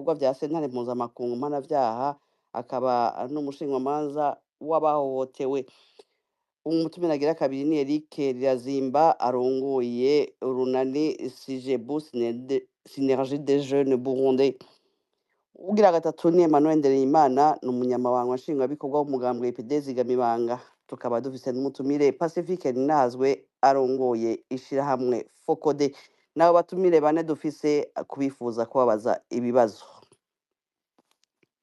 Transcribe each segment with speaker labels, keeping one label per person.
Speaker 1: bikorwa vya sentare mpuzamakungu mpanavyaha, akaba n'umushingamanza w'abahohotewe. Umutumire agira kabiri ni Eric Rirazimba arongoye urunani Sijebu Synergie des Jeunes Burundais. Ugira gatatu ni Emmanuel Ndereyimana ni umunyamabanga nshingwabikorwa w'umugambwe EPD Zigamibanga. Tukaba dufise n'umutumire Pacifique Ninazwe arongoye ishirahamwe Fokode. Nabo batumire bane dufise kubifuza kubabaza ibibazo.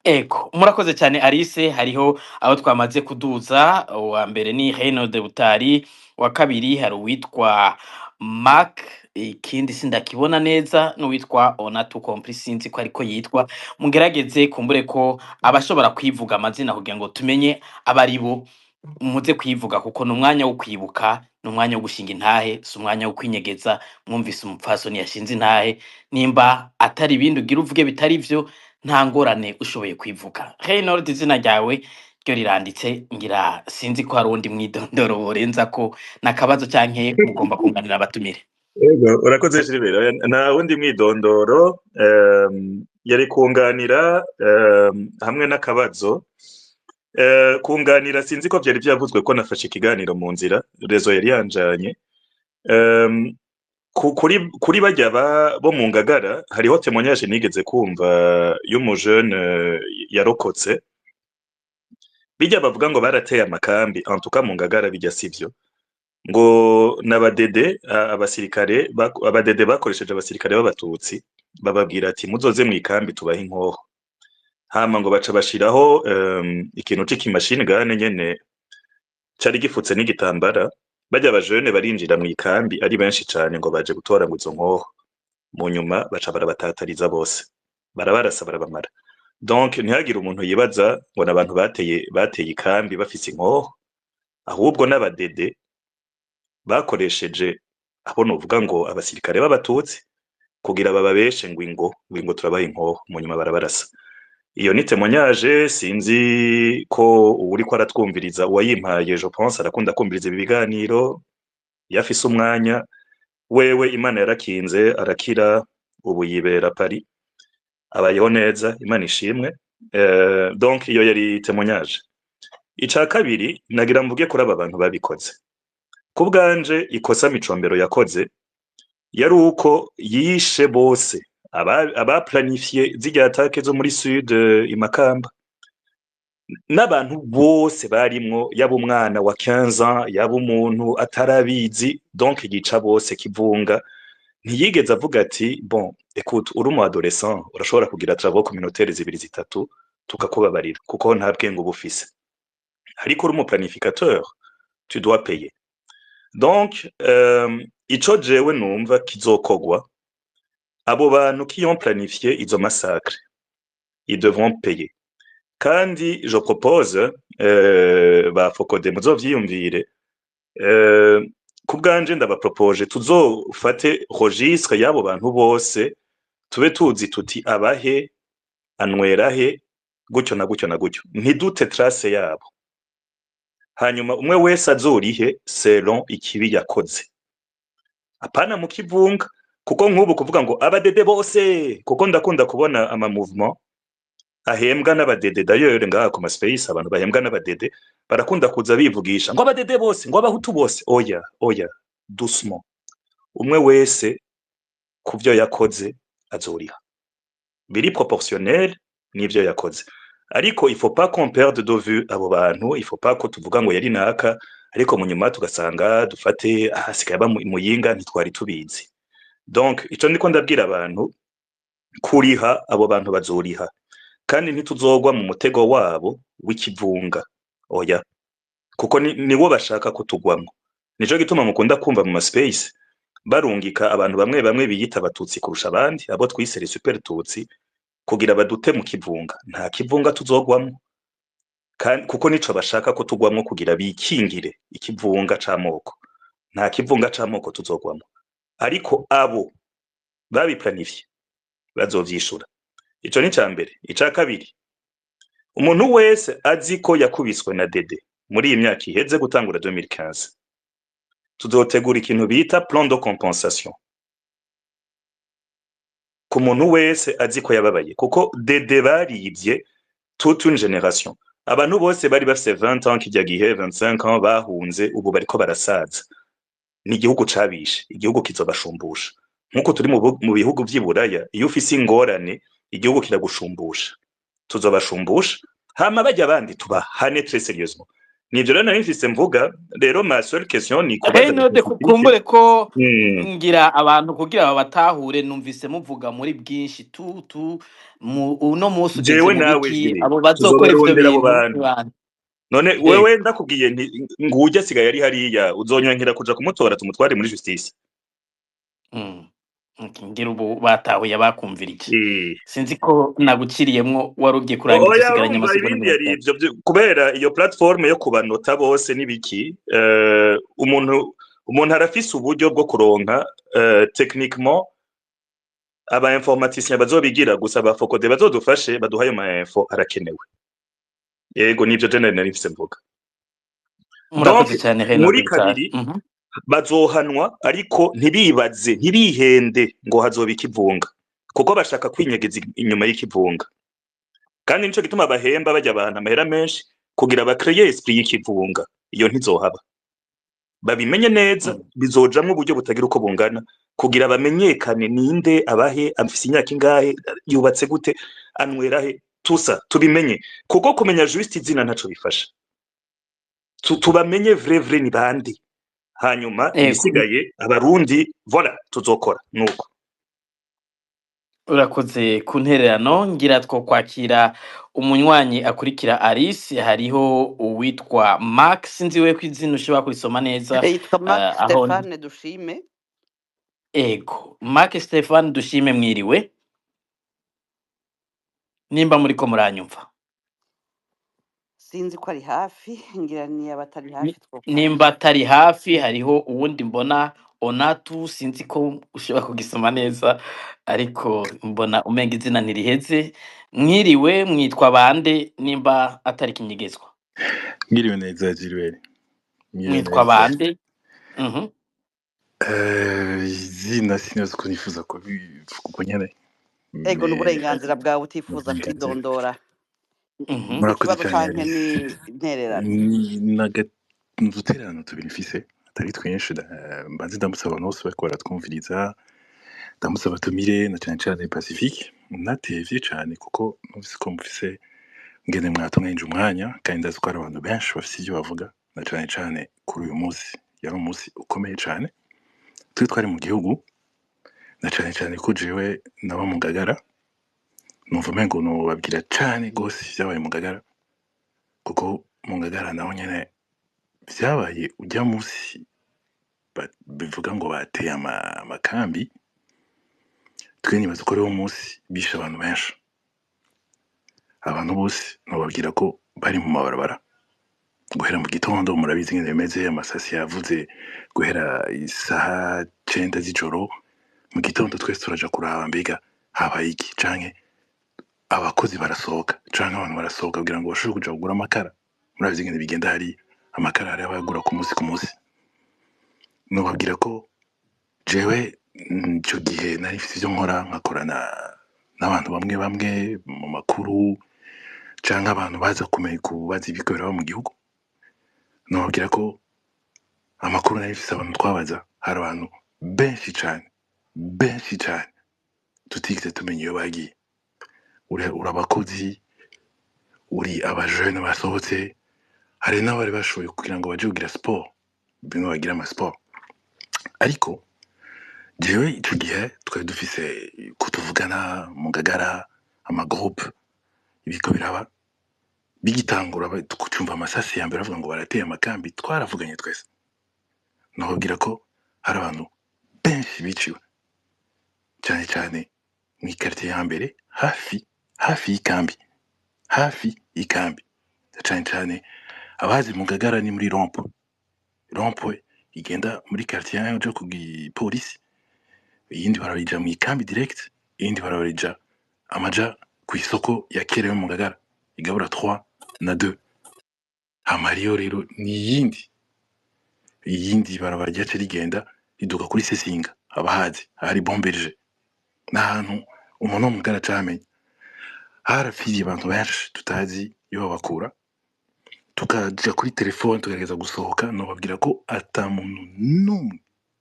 Speaker 2: Eko, murakoze cyane Alice. Hariho abo twamaze kuduza. Uwa mbere ni Reno de Butari, wa kabiri hari uwitwa Mark, ikindi sindakibona neza, n'uwitwa Onatu Compris sinzi ko ariko yitwa. Mugerageze kumbure ko abashobora kwivuga amazina kugira ngo tumenye abaribo, muze kwivuga kuko n'umwanya wo kwibuka, n'umwanya wo gushinga intahe, si umwanya wo kwinyegeza. Mwumvise umupfasoni yashinze intahe, nimba atari ibindi ugira uvuge bitari vyo nta ngorane ushoboye kwivuga. Reynold, izina ryawe ryo riranditse, ngira sinzi ko hari undi mwidondoro worenza ko nakabazo canke mugomba kunganira abatumire.
Speaker 3: Yego, urakoze Gilbert. Na wundi mwidondoro yari kunganira hamwe n'akabazo. Kunganira sinzi ko byari byavuzwe ko nafashe ikiganiro mu nzira, rezo yari yanjanye. Kuri bajya bo mu Ngagara hariho témoignage nigeze kumva y'umujene yarokotse. Bijya bavuga ngo barateye amakambi, en tout cas mu Ngagara bijya sivyo. Ngo n'abadede abadede bakoresheje abasirikare b'abatutsi bababwira ati muzoze mu ikambi tubahe inkoho. Hama ngo baca bashiraho ikintu c'ikimashini gane nyene cari gifutse n'igitambara. Bajya abajene barinjira mu ikambi ari benshi cyane ngo baje gutora ngo izo nkoho. Mu nyuma baca barabatatariza bose, barabarasa barabamara. Donc ntihagire umuntu yibaza ngo n'abantu bateye ikambi bafise inkoho, ahubwo n'abadede bakoresheje abo novuga ngo abasirikare b'abatutsi kugira bababeshe ngo ingo turabaha inkoho, mu nyuma barabarasa. Iyo ni témoignage, sinzi ko uri ko aratwumviriza uwayimpaye, je pense arakunda kumviriza ibi biganiro, yafise umwanya wewe Imana yarakinze arakira, ubu yibera Paris, abayeho neza, Imana ishimwe. Donc iyo yari témoignage. Ica kabiri nagira mvuge kuri aba bantu babikoze. Kubwanje ikosa Micombero yakoze yari uko yishe bose abaplanifiye zirya atake zo muri sud Imakamba, n'abantu bose barimwo, yaba umwana wa 15 ans, yaba umuntu atarabizi. Donc yica bose kivunga. Ntiyigeze avuga ati bon écoute, uri umu adolescent urashobora kugira travaux communautaires zibiri zitatu tukakubabarira kuko nta bwenge ubufise, ariko uri umu planificateur tu dois payer. Donc ico jewe numva kizokogwa, abo bantu qui ont planifié izo massacres ils devront payer. Kandi je propose ba Fokode muzovyiyumvire, kubwanje ndabapropose tuzofate registre y'abo bantu bose, tube tuzi tuti abahe, anwerahe, gutyo na gutyo na gutyo, ntidute trace yabo. Hanyuma umwe wese azorihe selon ikibi yakoze, apana mu kivunga. Kuko nk'ubu kuvuga ngo abadede bose, kuko ndakunda kubona ama mouvement ahembwa n'abadede. D'ailleurs ngaha ku space abantu bahembwa n'abadede barakunda kuza bivugisha ngo abadede bose, ngo abahutu bose. Oya doucement, umwe wese kuvyo yakoze azoriha, biri proportionnel n'ivyo yakoze. Ariko il faut pas qu'on perde de vue abo bantu, il faut pas ko tuvuga ngo yari naka ariko mu nyuma tugasanga dufate hasigaye muyinga ntitwari tubizi. Donc ico ndiko ndabwira abantu, kuriha abo bantu bazoriha, kandi ntituzogwa mu mutego wabo w'ikivunga. Oya, kuko niwo bashaka kutugwamwo. Nico gituma mukunda kumva mu space barungika abantu bamwe bamwe biyita abatutsi kurusha abandi, abo twise les super tutsi, kugira badute mu kivunga. Nta kivunga tuzogwamwo, kandi kuko nico bashaka kutugwamwo kugira bikingire ikivunga c'amoko. Nta kivunga c'amoko tuzogwamwo, ariko abo babiplanifiye bazovyishura. Ico ni cambere. Ica kabiri, umuntu wese azi ko yakubiswe na dede muri iyi myaka iheze gutangura 2015, tuzotegura ikintu bita plan de compensation. ku muntu wese azi ko yababaye kuko dede baribye toute une génération abantu bose bari bafise 20 ans kijya gihe 25 ans bahunze ubu bariko barasaza ni igihugu cabishe igihugu kizobashumbusha nkuko turi mu bihugu vy'iburaya iyo ufise ingorane igihugu kiragushumbusha tuzobashumbusha hama bajya abandi tubahane très sérieusement nivyo rero nari mfise mvuga rero ma seule question ni kubaza
Speaker 2: Node kumbure ko ngira abantu kugira batahure numvise muvuga muri bwinshi tu uno munsi ugeze
Speaker 3: jewe
Speaker 2: mu
Speaker 3: nawe
Speaker 2: biki
Speaker 3: jire
Speaker 2: abo bazokora ivyo
Speaker 3: tuzobarondera abo
Speaker 2: bintu
Speaker 3: bantu none wewe ndakubwiye nti ngujya sigaye ari hariya uzonyankira kuja kumutora tumutware muri justice
Speaker 2: ngira ubu batahuye bakumvira iki sinzi ko naguciriyemwo warugiye kurangiza
Speaker 3: oya
Speaker 2: usigaranye
Speaker 3: urumva
Speaker 2: amasegonda
Speaker 3: ibindi yari ivyo kubera iyo platform yo kubanota bose nibiki umuntu arafise uburyo bwo kuronka techniquement aba informaticiens bazobigira gusa abafokode bazodufashe baduhaye ma info arakenewe yego nivyo je nari mfise mvuga donc muri kabiri bazohanwa ariko ntibibaze ntibihende ngo hazoba ikivunga kuko bashaka kwinyegeza inyuma y'ikivunga kandi nico gituma bahemba bajya abantu amahera menshi kugira bakreye esprit y'ikivunga iyo ntizohaba babimenye neza bizojamwe uburyo butagira uko bungana kugira bamenyekane ninde abahe afise imyaka ingahe yubatse gute anwerahe tusa tubimenye kuko kumenya juste izina ntaco bifasha tubamenye vrai ni bandi hanyuma ibisigaye abarundi voilà tuzokora nuko
Speaker 2: urakoze ku ntererano ngira two kwakira umunywanyi akurikira Alice hariho uwitwa Max nziwe ko izina ushobora kurisoma neza
Speaker 1: yitwa Max Stéphane Dushime
Speaker 2: ego Max Stéphane Dushime mwiriwe nimba muri ko muranyumva
Speaker 1: sinzi ko ari hafi ngira ni abatari hafi
Speaker 2: nimba atari hafi hariho uwundi mbona Onatu sinzi ko ushobora kugisoma neza ariko mbona umenga izina ntiriheze mwiriwe mwitwa bande nimba atari kinyegezwa
Speaker 4: mwiriwe neza Gilbert
Speaker 2: mwitwa bande
Speaker 4: izina sinazi ko nifuza kubivuga nyene
Speaker 1: ego n'uburenganzira bwawe utifuza kwidondora
Speaker 4: murakoze cyane
Speaker 1: ni intererano
Speaker 4: udutererano tubiri mfise atari twinshi mbanze ndamutse abantu bose bariko baratwumviriza ndamutse abatumire na cane cane Pacifique natevye cane kuko numvise ko mufise ngene mwatunganyije umwanya kandi ndazi ko hari abantu benshi bafise ivyo bavuga na cane cane kuri uyu munsi yari umunsi ukomeye cane turi twari mu gihugu na cane cane ko jewe naba mu Ngagara numva umengo nobabwira cane gose vyabaye mu Ngagara kuko mu Ngagara naho nyene vyabaye ujya munsi bivuga ngo bateye amakambi twe nibaza ko ariwo munsi bishe abantu benshi abantu bose nobabwira ko bari mu mabarabara guhera mu gitondo murabizi ngene bimeze amasasi yavuze guhera isaha 9 z'ijoro mu gitondo twese turaja kuraba mbega habaye iki canke abakozi barasohoka canke abantu barasohoka kugira ngo bashobore kuja kugura amakara murabizi ngene bigenda hari amakara hari abagura ku munsi nobabwira ko jewe ico gihe nari mfise ivyo nkora nkakorana n'abantu bamwe mu makuru canke abantu baza kumenya kubaza ibikorera mu gihugu nobabwira ko amakuru nari mfise abantu twabaza hari abantu benshi cane tutigeze tumenya iyo bagiye uri abakozi uri abajene basohotse hari n'abari bashoboye kugira ngo baje kugira sport bimwe bagira ama sport ariko jewe ico gihe twari dufise kutuvugana mu Ngagara amagroupe ibiko biraba bigitangura tucumva amasasi ya mbere bavuga ngo barateye amakambi twaravuganye twese nababwira ko hari abantu benshi biciwe cyane cyane mu quartier ya mbere hafi y'ikambi cyane cyane abazi mu Ngagara ni muri rompo igenda muri quartier yaje ku polisi iyindi barabija mu ikambi direct iyindi barabija amaja ku isoko ya Kerewe mu Ngagara igabura 3 na 2 hamariyo rero ni iyindi barabara ryace rigenda riduka kuri Sesinga abahazi hari bomberje n'ahantu umuntu wo mu Ngagara acamenya harapfiriye abantu benshi tutazi iyo babakura tukaja kuri telefone tugerageza gusohoka nobabwira ko ata muntu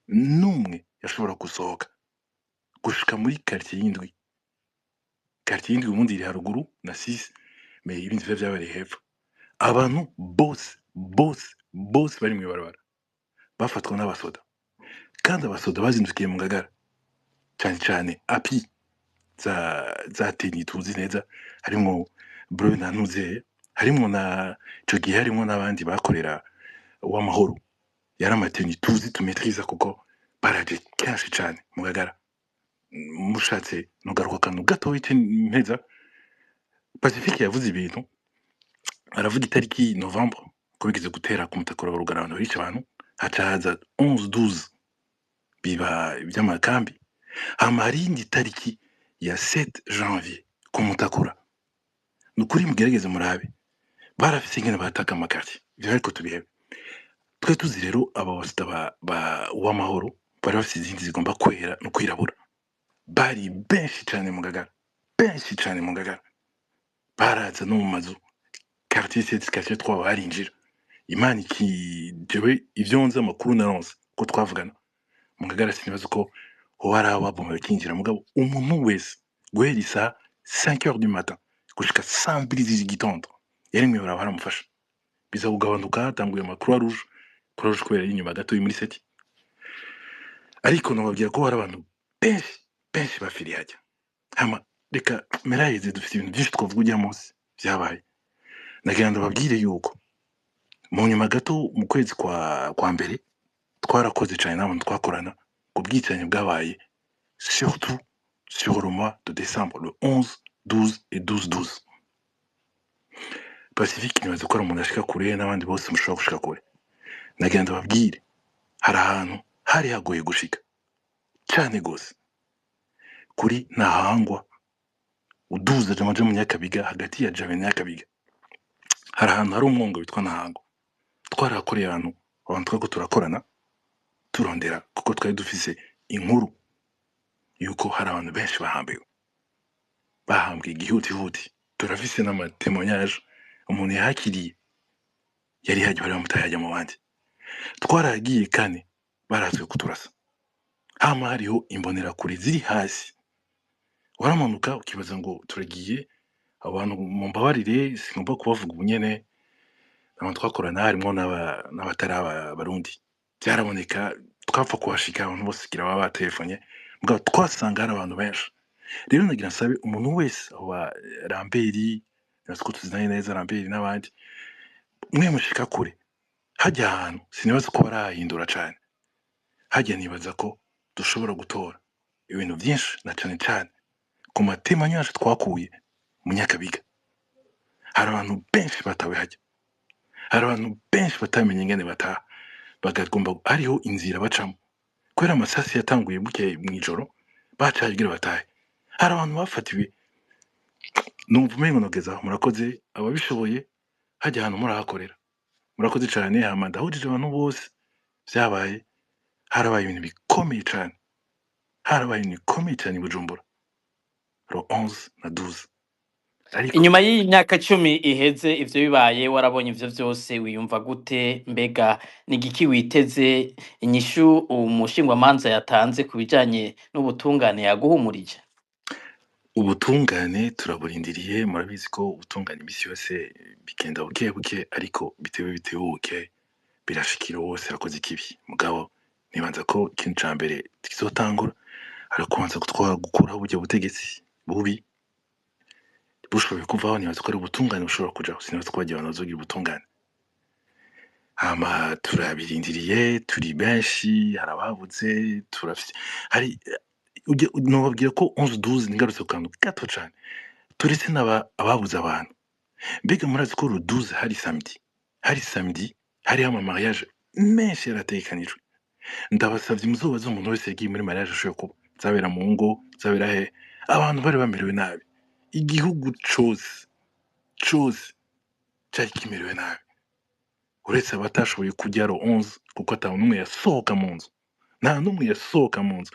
Speaker 4: n'umwe yashobora gusohoka gushika muri quartier y'indwi ubundi iri haruguru na 6 mais ibindi vyo vyabereye hepfo abantu bose bari mw'ibarabara bafatwa n'abasoda kandi abasoda bazindukiye mu Ngagara cane cane api za teni tuzi neza harimwo bro na Ntuzeye harimwo na ico gihe harimwo n'abandi bakorera uw'amahoro yari amateni tuzi tumetriza kuko baraje kenshi cane mu Ngagara mushatse nugaruka akantu gatoyi mpeza Pacifique yavuze ibintu aravuga itariki Novembre ko bigeze gutera ku Mutakura wa Rugara abantu bica abantu haca haza 11-12 biba ivy'amakambi hama hari iyindi tariki ya 7 Janvier ku Mutakura nukuri mugerageze murabe barafise ingene bataka amakartie ivyo ariko tubihebe twe tuzi rero aba basita ba uw'amahoro bari bafise izindi zigomba kwera no kwirabura bari benshi cane mu Ngagara baraza no mu mazu quartier 7 quartier 3 barinjira imana jewe ivyo nzi amakuru naronse ko twavugana mu Ngagara sinibaza ko hoba ari ababomba bakinjira mugabo umuntu wese guhera isaha 5h du matin gushika 2h z'igitondo yari mw'ibarabara baramufasha biza kugabanuka hatanguye ama Croix Rouge kubera inyuma gato muri seti ariko nobabwira ko hari abantu benshi bafiriye hajya hama reka merayeze dufite ibintu byinshi twavuga ujya munsi vyabaye nagira ndababwire yuko mu nyuma gato mu kwezi kwa mbere twarakoze cyane n'abantu twakorana ku bwicanyi bwabaye surtout sur le mois de décembre le 11 12 et 12 Pacifique nibaza ko ari umuntu ashika kure n'abandi bose mushobora gushika kure nagira ndababwire hari ahantu hari hagoye gushika cyane gose kuri Ntahangwa uduza jamaje mu Nyakabiga hagati ya Jabe na Nyakabiga hari ahantu hari umwongo witwa Ntahangwa twarakoreye abantu twako turakorana turondera kuko twari dufise inkuru yuko hari abantu benshi bahambwe igihutihuti turafise n'amatémoignage umuntu yahakiriye yari haje bari bamutayajya mu bandi twaragiye kane barazwe kuturasa hama hariho imbonera kure ziri hasi waramanuka ukibaza ngo turagiye abantu mu mbabarire singomba kubavuga ubunyene abantu twakorana harimo n'abatari abarundi byaraboneka twapfa kuhashika abantu bose kigira baba batelefonye mugabo twasanga hari abantu benshi rero nagira nsabe umuntu wese wa Ramberi nasiko tuzinanye neza Ramberi n'abandi mwe mushika kure hajya ahantu sinibaza ko barahindura cane hajya nibaza ko dushobora gutora ibintu byinshi na cane ku matema nyinshi twakuye mu Nyakabiga hari abantu benshi batawe hajya hari abantu benshi batamenye ingene bataha bagagomba hariho inzira bacamo kubera amasasi yatanguye buke mw'ijoro bacagira batahe hari abantu bafatiwe numva umengo nogeza murakoze ababishoboye hajya ahantu murahakorera murakoze cyane hama ndahujije abantu bose vyabaye harabaye ibintu bikomeye cyane i Bujumbura ro 11 na 12 ariko
Speaker 2: inyuma y'iyi myaka 10 iheze ivyo bibaye warabonye ivyo vyose wiyumva gute mbega ni igiki witeze inyishu umushingwamanza yatanze ku bijanye n'ubutungane yaguhumurije
Speaker 4: ubutungane turaburindiriye murabizi ko ubutungane imisi yose bigenda buke ariko bitebuke birashikira wose yakoze ikibi mugabo nibanza ko ikintu ca mbere kizotangura arakubanza gukuraho uburyo butegetsi bubi bushoboye kuvaho nibaza ko ari ubutungane bushobora kujaho sinibaza ko bagiye abantu bazogira ubutungane hama turabirindiriye turi benshi hari ababuze turafise hari nobabwira ko 11-12 ningarutse ku kantu gato cane turetse ababuze abantu mbega murazi ko le 12 hari samedi hariho ama mariage menshi yarategekanijwe ndabasavye muzobaze umuntu wese yagiye muri mariage ashoboye kuba zabera mu ngo zabera he abantu bari bamerewe nabi igihugu cose cari kimerewe nabi uretse abatashoboye kujya ro 11 kuko ata n'umwe yasohoka mu nzu nta n'umwe yasohoka mu nzu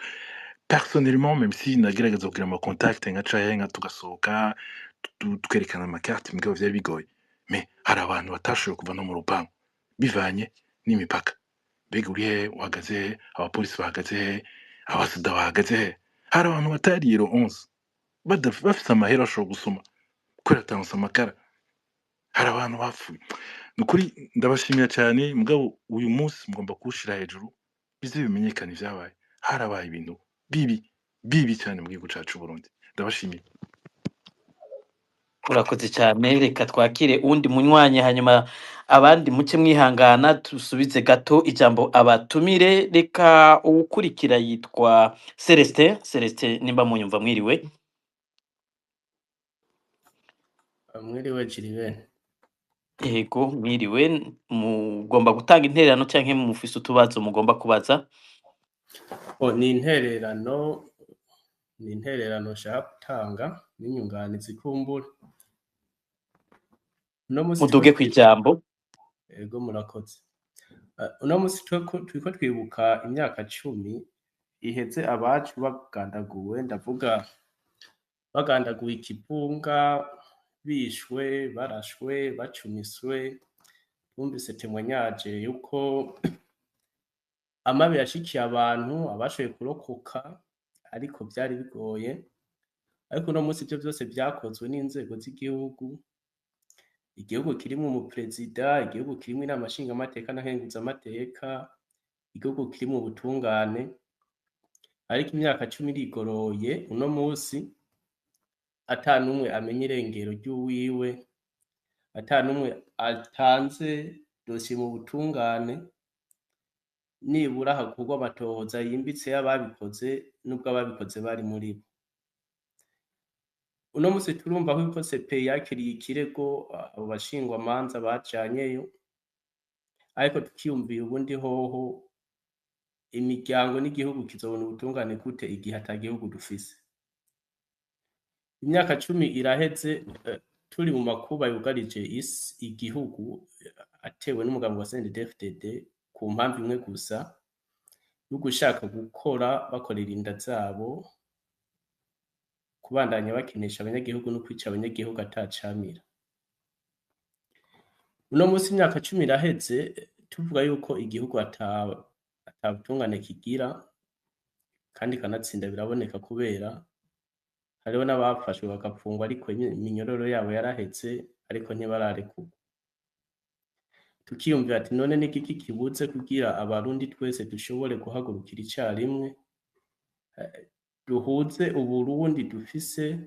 Speaker 4: personnellement même si nagerageza kugira ama contact nka caye nka tugasohoka twerekana amakarte mugabo vyari bigoye mais hari abantu batashoboye kuva no mu rupangu bivanye n'imipaka mbega uri hehe uhagaze hehe abapolisi bahagaze hehe abasuda bahagaze hehe hari abantu batariye ro 11 bafise amahera bashobora gusuma kubera atanse amakara hari abantu bapfuye ni ukuri ndabashimira cyane mugabo uyu munsi mugomba kuwushira hejuru bize bimenyekana ivyabaye harabaye ibintu bibi cyane mu gihugu cacu Burundi ndabashimiye
Speaker 2: urakoze cyane reka twakire uwundi munywanyi hanyuma abandi muce mwihangana tusubize gato ijambo abatumire reka uwukurikira yitwa Celestin nimba munyumva mwiriwe
Speaker 5: mwiriwe Jiribene
Speaker 2: yego mwiriwe mugomba gutanga intererano canke mufise utubazo mugomba kubaza
Speaker 5: ni intererano nshaka gutanga n'inyunganizi kumbura
Speaker 2: muduge kwijambo
Speaker 5: ego murakoze uno musi turiko twibuka imyaka 10 iheze abacu bagandaguwe ndavuga bagandaguwe ikibunga bishwe barashwe bacumiswe twumvise témoignage yuko amabi yashikiye abantu abashoboye kurokoka ariko byari bigoye ariko uno munsi ibyo byose byakozwe n'inzego z'igihugu igihugu kirimo umuperezida igihugu kirimo inama nshingamateka na nkenguzamateka igihugu kirimo ubutungane ariko imyaka 10 irigoroye uno munsi ata numwe amenye irengero ry'uwiwe ata numwe atanze dosiye mu butungane nibura hakorwa amatohoza yimbitse y'ababikoze nubwo ababikoze bari muri bo uno munsi turumva ko iko CPI yakiriye ikirego abo bashingwa manza bacanyeyo ariko tukiyumvira ubundi hoho imiryango n'igihugu kizobona ubutungane gute igihe atagihugu dufise imyaka 10 iraheze turi mu makuba yugarije igihugu atewe n'umugambi wa CNDD-FDD ku mpamvu imwe gusa yo gushaka gukora bakorera inda zabo kubandanya bakinisha abanyagihugu no kwica abanyagihugu atacamira uno munsi imyaka 10 iraheze tuvuga yuko igihugu atabutungane kigira kandi kanatsinda biraboneka kubera hariho n'abafashwe bagapfungwa ariko iminyororo yabo yarahetse ariko ntibararekurwa tukiyumvira ati none n'iki kibuze kugira abarundi twese dushobore guhagurukira icyarimwe duhuze uburundi dufise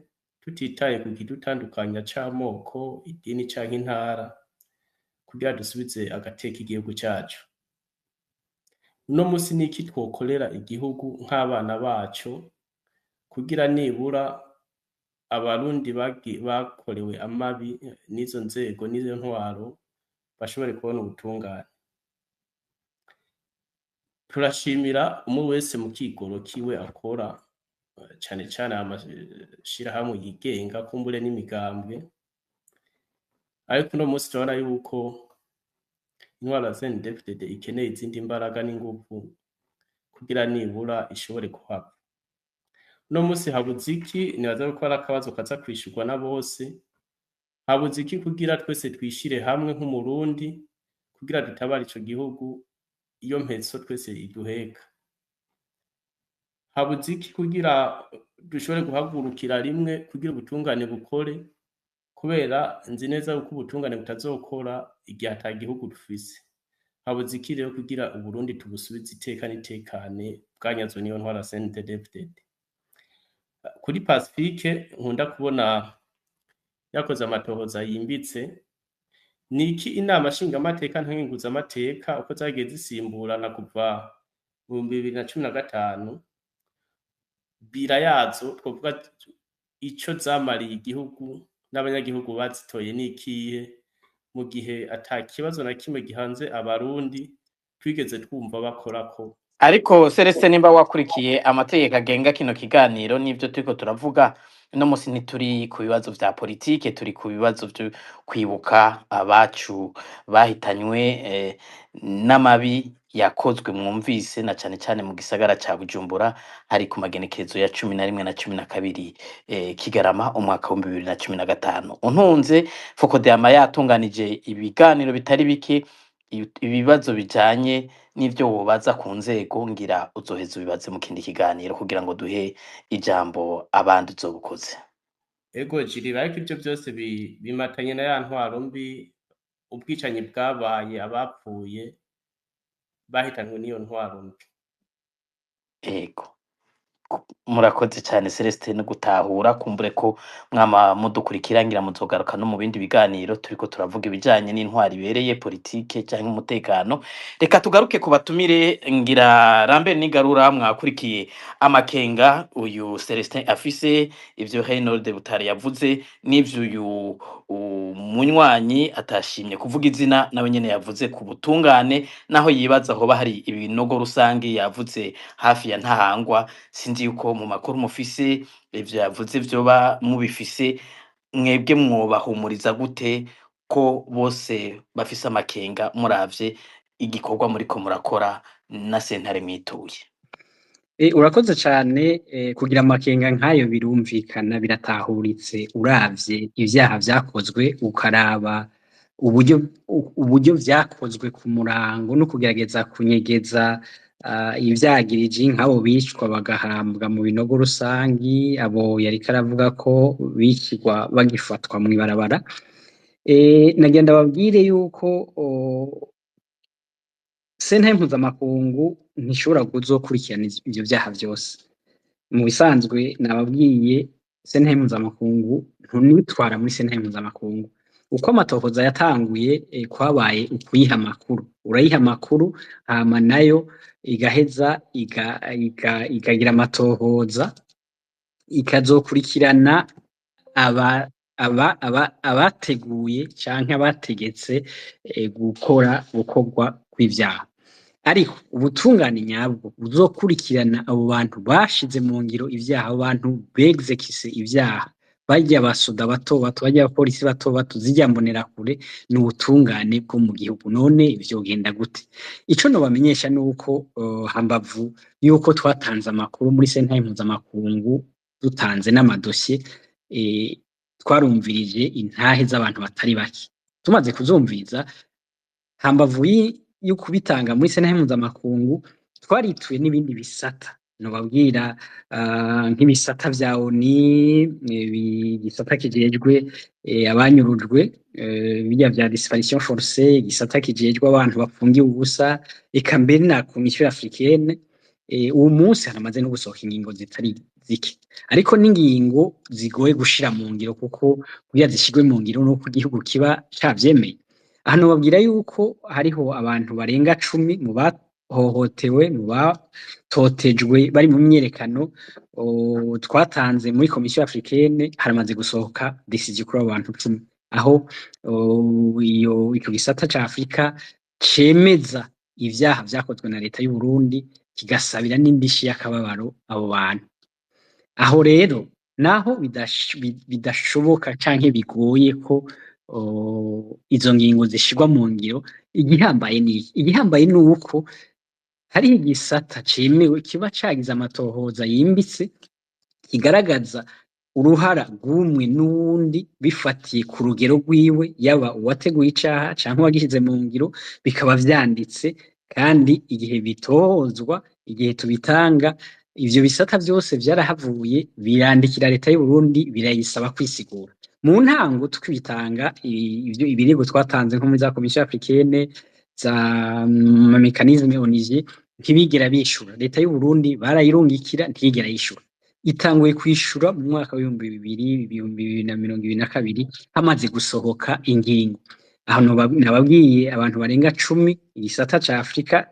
Speaker 5: tutitaye ku kidutandukanya c'amoko idini canke intara kugira dusubize agateka igihugu cacu uno munsi niki twokorera igihugu nk'abana bacu kugira nibura abarundi bakorewe amabi n'izo nzego n'izo ntwaro bashobore kubona ubutungane turashimira umwe wese mu kigoro kiwe akora cyane cyane amashirahamwe yigenga kumbure n'imigambwe ariko uno munsi turabona yuko intwaro ya CNDD-FDD ikeneye izindi mbaraga n'ingufu kugira nibura ishobore kuhaba uno munsi habuze iki nibaza ko ari akabazo kaza kwishurwa na bose habuze iki kugira twese twishire hamwe nk'umurundi kugira dutabara ico gihugu iyo mpetso twese iduheka habuze iki kugira dushobore guhagurukira rimwe kugira ubutungane bukore kubera nzi neza yuko ubutungane butazokora igihe ata gihugu dufise habuze iki rero kugira uburundi tubusubize iteka n'itekane bwanyazwe niyo ntwara CNDD-FDD kuri Pacifique nkunda kubona yakoze amatohoza yimbitse niki inama nshingamateka nkenguzamateka uko zagiye zisimburana kuva mu 2015 bira yazo twovuga ico zamariye igihugu n'abanyagihugu bazitoye nikihe mu gihe ata kibazo na kimwe gihanze abarundi twigeze twumva bakorako
Speaker 2: ariko Celestin nimba wakurikiye amategeko agenga kino kiganiro n'ivyo turiko turavuga uno musi ntituri ku bibazo vya politike, turi ku bibazo vyo kwibuka abacu bahitanywe n'amabi yakozwe mwumvise na cane cane mu gisagara ca Bujumbura hari ku magenekerezo ya 11 na 12 Kigarama umwaka wa 2015. Untunze Fokodema yatunganije ibiganiro bitari bike ibibazo bijanye n'ivyo wobaza ku nzego ngira uzoheza ubibaze mu kindi kiganiro kugira ngo duhe ijambo abandi uzobukoze.
Speaker 5: Ego jiri ariko ivyo byose bimatanye na ya ntwaro mbi, ubwicanyi bwabaye, abapfuye bahitanwe n'iyo ntwaro mbi.
Speaker 2: Ego murakoze cyane Celestin no gutahura kumbure ko mwama mudukurikira ngira muzogaruka no mu bindi biganiro turiko turavuga ibijanye n'intwari ibereye politike cyangwa umutekano. Reka tugaruke ku batumire ngira Rambert Nigarura mwakurikiye amakenga uyu Celestin afise ivyo Reynold Butare yavuze n'ivyo uyu munywanyi atashimye kuvuga izina nawe nyene yavuze ku butungane naho yibaza aho bahari ibinogo rusange yavuze hafi ya Ntahangwa. Sinzi yuko mu makuru mufise ivyo yavuze vyoba mubifise mwebwe mwobahumuriza gute ko bose bafise amakenga muravye igikorwa muriko murakora na sentare mwituye.
Speaker 6: Urakoze cane kugira amakenga nk'ayo birumvikana biratahuritse uravye ivyaha vyakozwe ukaraba uburyo vyakozwe ku murango no kugerageza kunyegeza ivyagiriji nk'abo bicwa bagahambwa mu binogo rusangi, abo yariko aravuga ko bicirwa bagifatwa mw'ibarabara. Nagenda babwire yuko sentare mpuzamakungu ntishobora kuzokurikirana ivyo vyaha vyose. Mu bisanzwe nababwiye sentare mpuzamakungu ntunitwara muri sentare mpuzamakungu. Uko amatohoza yatanguye kwabaye ukuyiha amakuru, urayiha amakuru hama nayo igaheza ikagira amatohoza ikazokurikirana abateguye canke abategetse gukorwa kw'ivyaha. Ariko ubutungane nyabwo buzokurikirana abo bantu bashize mu ngiro ivyaha, abo bantu begzekise ivyaha, barya abasoda bato bato, barya abapolisi bato bato, zirya mbonerakure, n'ubutungane bwo mu gihugu. None vyogenda gute? Ico nobamenyesha nuko hambavu yuko twatanze amakuru muri sentare mpuzamakungu, dutanze n'amadosiye, twarumvirije intahe z'abantu batari bake. Tumaze kuzumviriza, hambavu yuko bitanga muri sentare mpuzamakungu, twarituye n'ibindi bisata. Nobabwira nk'ibisata vya ONU, igisata kijejwe abanyurujwe, birya vya disparition forcée, igisata kijejwe abantu bafungiwe ubusa, eka mbere na Commission africaine. Uwo munsi haramaze no gusohoka ingingo zitari zike, ariko n'ingingo zigoye gushira mu ngiro kuko kugira zishigwe mu ngiro no ku gihugu kiba cavyemeye. Aha nobabwira yuko hariho abantu barenga 10 mu hohotewe, mu batotejwe bari mu myerekano twatanze muri Commission africaine. Haramaze gusohoka decision kuri abantu 10, aho ico gisata ca Afrika cemeza ivyaha vyakozwe na leta y'u Burundi, kigasabira n'indishi y'akababaro abo bantu. Aho rero naho bidashoboka canke bigoye ko izo ngingo zishirwa mu ngiro, igihambaye nuko hari igisata cemewe kiba cagize amatohoza yimbitse, kigaragaza uruhara rw'umwe n'uwundi bifatiye ku rugero rwiwe, yaba uwateguye icaha canke uwagishize mu ngiro, bikaba vyanditse kandi igihe bitohozwa, igihe tubitanga, ivyo bisata vyose vyarahavuye birandikira leta y'u Burundi birayisaba kwisigura. Mu ntango tukibitanga ivyo ibirego twatanze nko muri za Commission africaine, za mécanisme ONG, ntibigera bishura. Leta y'u Burundi barayirungikira ntiyigera yishura. Itanguye kwishura mu mwaka wa 2022 hamaze gusohoka ingingo. Aho nababwiye abantu barenga 10, igisata ca Afrika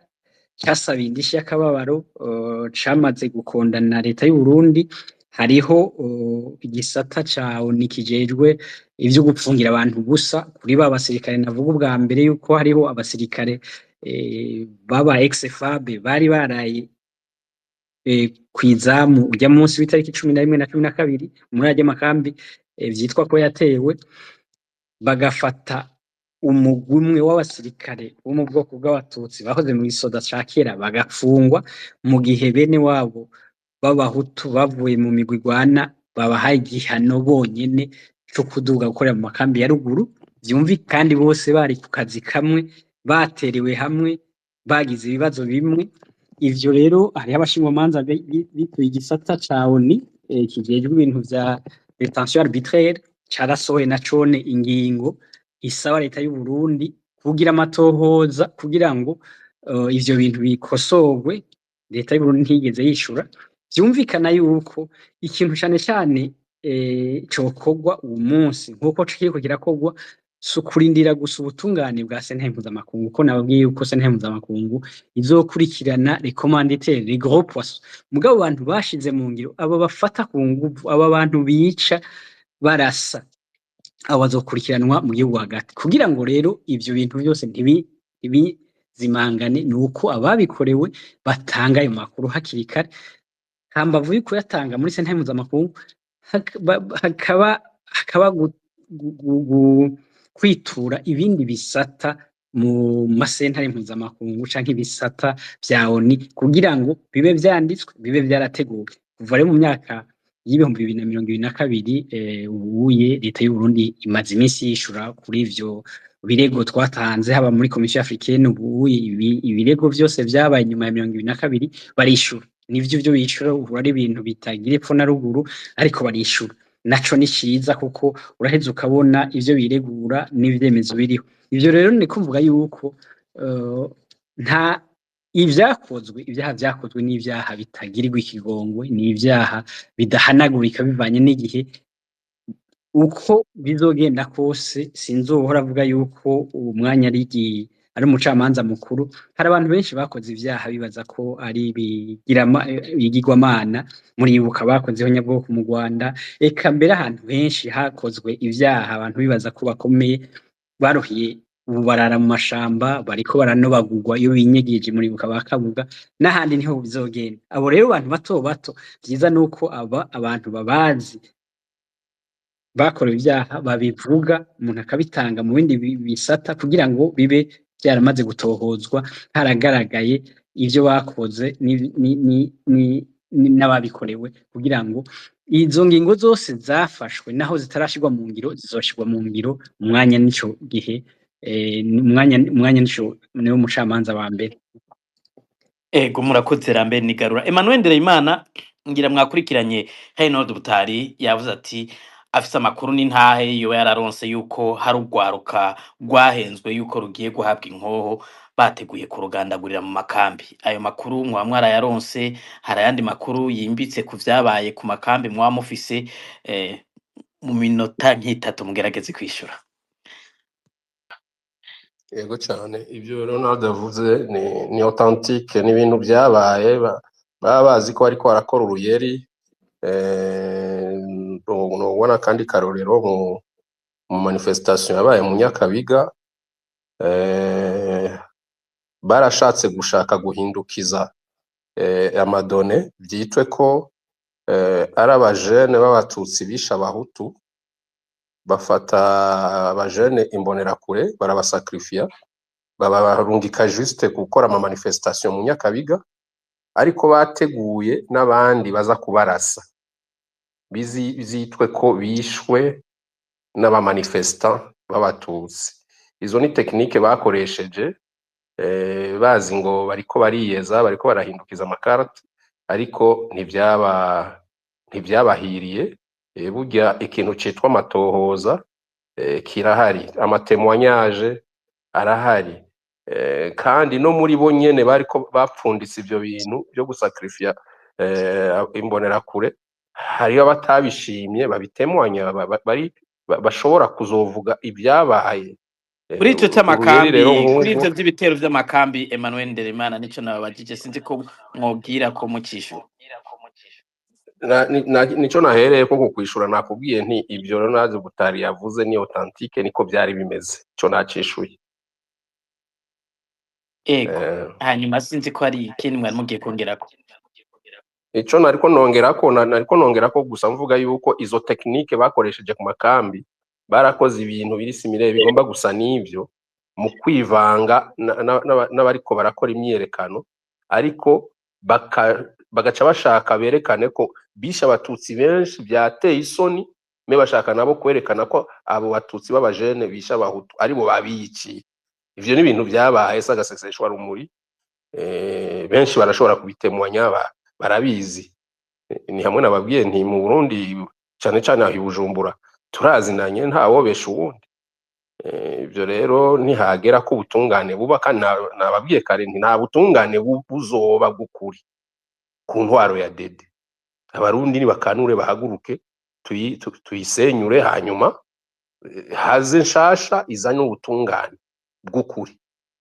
Speaker 6: casabiye indishi y'akababaro, camaze gukondana leta y'u Burundi. Hariho igisata ca ONU kijejwe ivyo gupfungira abantu gusa kuri ba basirikare. Navuga ubwa mbere yuko hariho abasirikare baba ex-FAB bari baraye kwizamu ujya munsi w'itariki 11 na 12 muri ajya makambi vyitwa ko yatewe bagafata umugwi umwe w'abasirikare bo mu bwoko bw'abatutsi bahoze mu isoda ca kera bagafungwa mu gihe bene wabo b'abahutu bavuye mu migwi igwana babahaye igihano bonyene co kuduga gukorera mu makambi ya ruguru kandi bose bari ku kazi kamwe baterewe hamwe bagize ibibazo bimwe. Ivyo rero hariho abashinjwamanza bituye igisata ca ONU kijejwe ibintu vya detention arbitraire carasohoye na cone ingingo isaba leta y'u Burundi kugira amatohoza kugira ngo ivyo bintu bikosorwe. Leta y'u Burundi ntigeze yishura. Vyumvikana yuko ikintu cane cyane cokorwa uwo munsi nkuko kiriko kirakorwa sukurindira gusa ubutungane bwa sentare mpuzamakungu ko nababwiye yuko sentare mpuzamakungu izokurikirana recommanditaire les gros poissons. Mugabo abantu bashize mu ngiro aba bafata ku nguvu aba bantu bica barasa abo bazokurikiranwa mu gihugu hagati kugira ngo rero ivyo bintu byose ntibizimangane nuko ababikorewe batanga ayo makuru hakiri kare hambavu yuko yatanga muri sentare mpuzamakungu hakaba kwitura ibindi bisata mu masentare mpuzamakungu canke ibisata vya ONU kugira ngo bibe vyanditswe bibe vyarateguwe kuva rero mu myaka y'ibihumbi 2022 ubuye leta y'u Burundi imaze iminsi yishura kuri ivyo birego twatanze haba muri Commission Africaine ubuye ibirego vyose vyabaye nyuma ya 2022 barishura nivyo byo bishura ubu ari ibintu bitagira epfo na ruguru ariko barishura naco ni ciza kuko uraheze ukabona ivyo biregura n'ivyemezo biriho. Ivyo rero ni kuvuga yuko nta ivyakozwe ibyaha vyakozwe n'ivyaha bitagirirwa ikigongwe n'ivyaha bidahanagurika bivanye n'igihe uko bizogenda kose. Sinzohora avuga yuko uwo mwanya ari umucamanza mukuru. Hari abantu benshi bakoze ivyaha bibaza ko ari bigirwamana muribuka bakozeho nyabwoko mu Rwanda eka mbere ahantu henshi hakozwe ivyaha abantu bibaza ko bakomeye baruhiye ubu barara mu mashamba bariko baranobagurwa iyo binyegije muribuka bakabuga n'ahandi niho bizogenda. Abo rero abantu bato bato vyiza nuko abantu babazi bakora ivyaha babivuga umuntu akabitanga mu bindi bisata kugira ngo bibe byaramaze gutohozwa haragaragaye ivyo bakoze n'ababikorewe kugira ngo izo ngingo zose zafashwe naho zitarashirwa mu ngiro zizoshirwa mu ngiro umwanya n'ico gihe umwanya n'ico niwo mucamanza wa mbere.
Speaker 2: Ego murakoze Lambert Nigarura. Emmanuel Ndereyimana ngira mwakurikiranye Reynold Butari yavuze ati afise amakuru n'intahe yo yararonse yuko hari urwaruka rwahenzwe yuko rugiye guhabwa inkoho bateguye kurugandagurira mu makambi. Ayo makuru mwa mwarayaronse, hari ayandi makuru yimbitse ku vyabaye ku makambi mwa mufise mu minota nk'itatu mugerageze kwishura.
Speaker 7: Yego cyane ibyo Ronald avuze ni authentique ni ibintu byabaye baba bazi ko ariko barakora uruyeri. Ubona kandi karorero mu manifestation yabaye mu Nyakabiga barashatse gushaka guhindukiza amadone byitwe ko ari abajene b'abatutsi bisha abahutu bafata abajene imbonerakure barabasakrifia babarungika juste gukora ama manifestation mu Nyakabiga ariko bateguye n'abandi baza kubarasa bizitwe ko bishwe n'abamanifestant b'abatutsi. Izo ni technique bakoresheje bazi ngo bariko bariyeza bariko barahindukiza amakarte ariko ntibyabahiriye. Burya ikintu citwa amatohoza kirahari, amatemwanyaje arahari kandi no muri bo nyene bariko bapfunditse ivyo bintu byo gusakrifia imbonerakure. Hariyo batabishimye babitemwanya bashobora kuzovuga ibyabaye
Speaker 2: kuri ico c'amakambi kuri ivyo vy'ibitero vy'amakambi. Emmanuel Ndereyimana nico nababajije sinzi ko mwobwira ko mucishu
Speaker 7: nico nahereye ko kukwishura nakubwiye nti ibyo Ronald Butari yavuze ni authentique niko byari bimeze ico nacishuye.
Speaker 2: ego
Speaker 7: Eh,
Speaker 2: hanyuma sinzi ko hari ikindi mwari mugiye kongerako.
Speaker 7: ico nariko nongerako gusa mvuga yuko izo tekinike bakoresheje ku makambi barakoze ibintu biri simile bigomba gusa n'ivyo mu kwivanga n'abariko barakora imyiyerekano, ariko bagaca bashaka berekane ko bishe abatutsi benshi vyateye isoni, me bashaka nabo kwerekana ko abo batutsi b'abajene bishe abahutu aribo babiciye. Ivyo ni ibintu vyabaye s'agaseseshwa rumuri, benshi barashobora kubitemwanya barabizi. Ni hamwe nababwiye nti mu Burundi cane cane aho i Bujumbura turazinanye ntawobesha uwundi. Ivyo rero nihagera ko ubutungane buba, kandi nababwiye kare nti nta butungane buzoba bw'ukuri ku ntwaro ya Dede. Abarundi nibakanure bahaguruke tuyisenyure, hanyuma haze nshasha izane ubutungane bw'ukuri,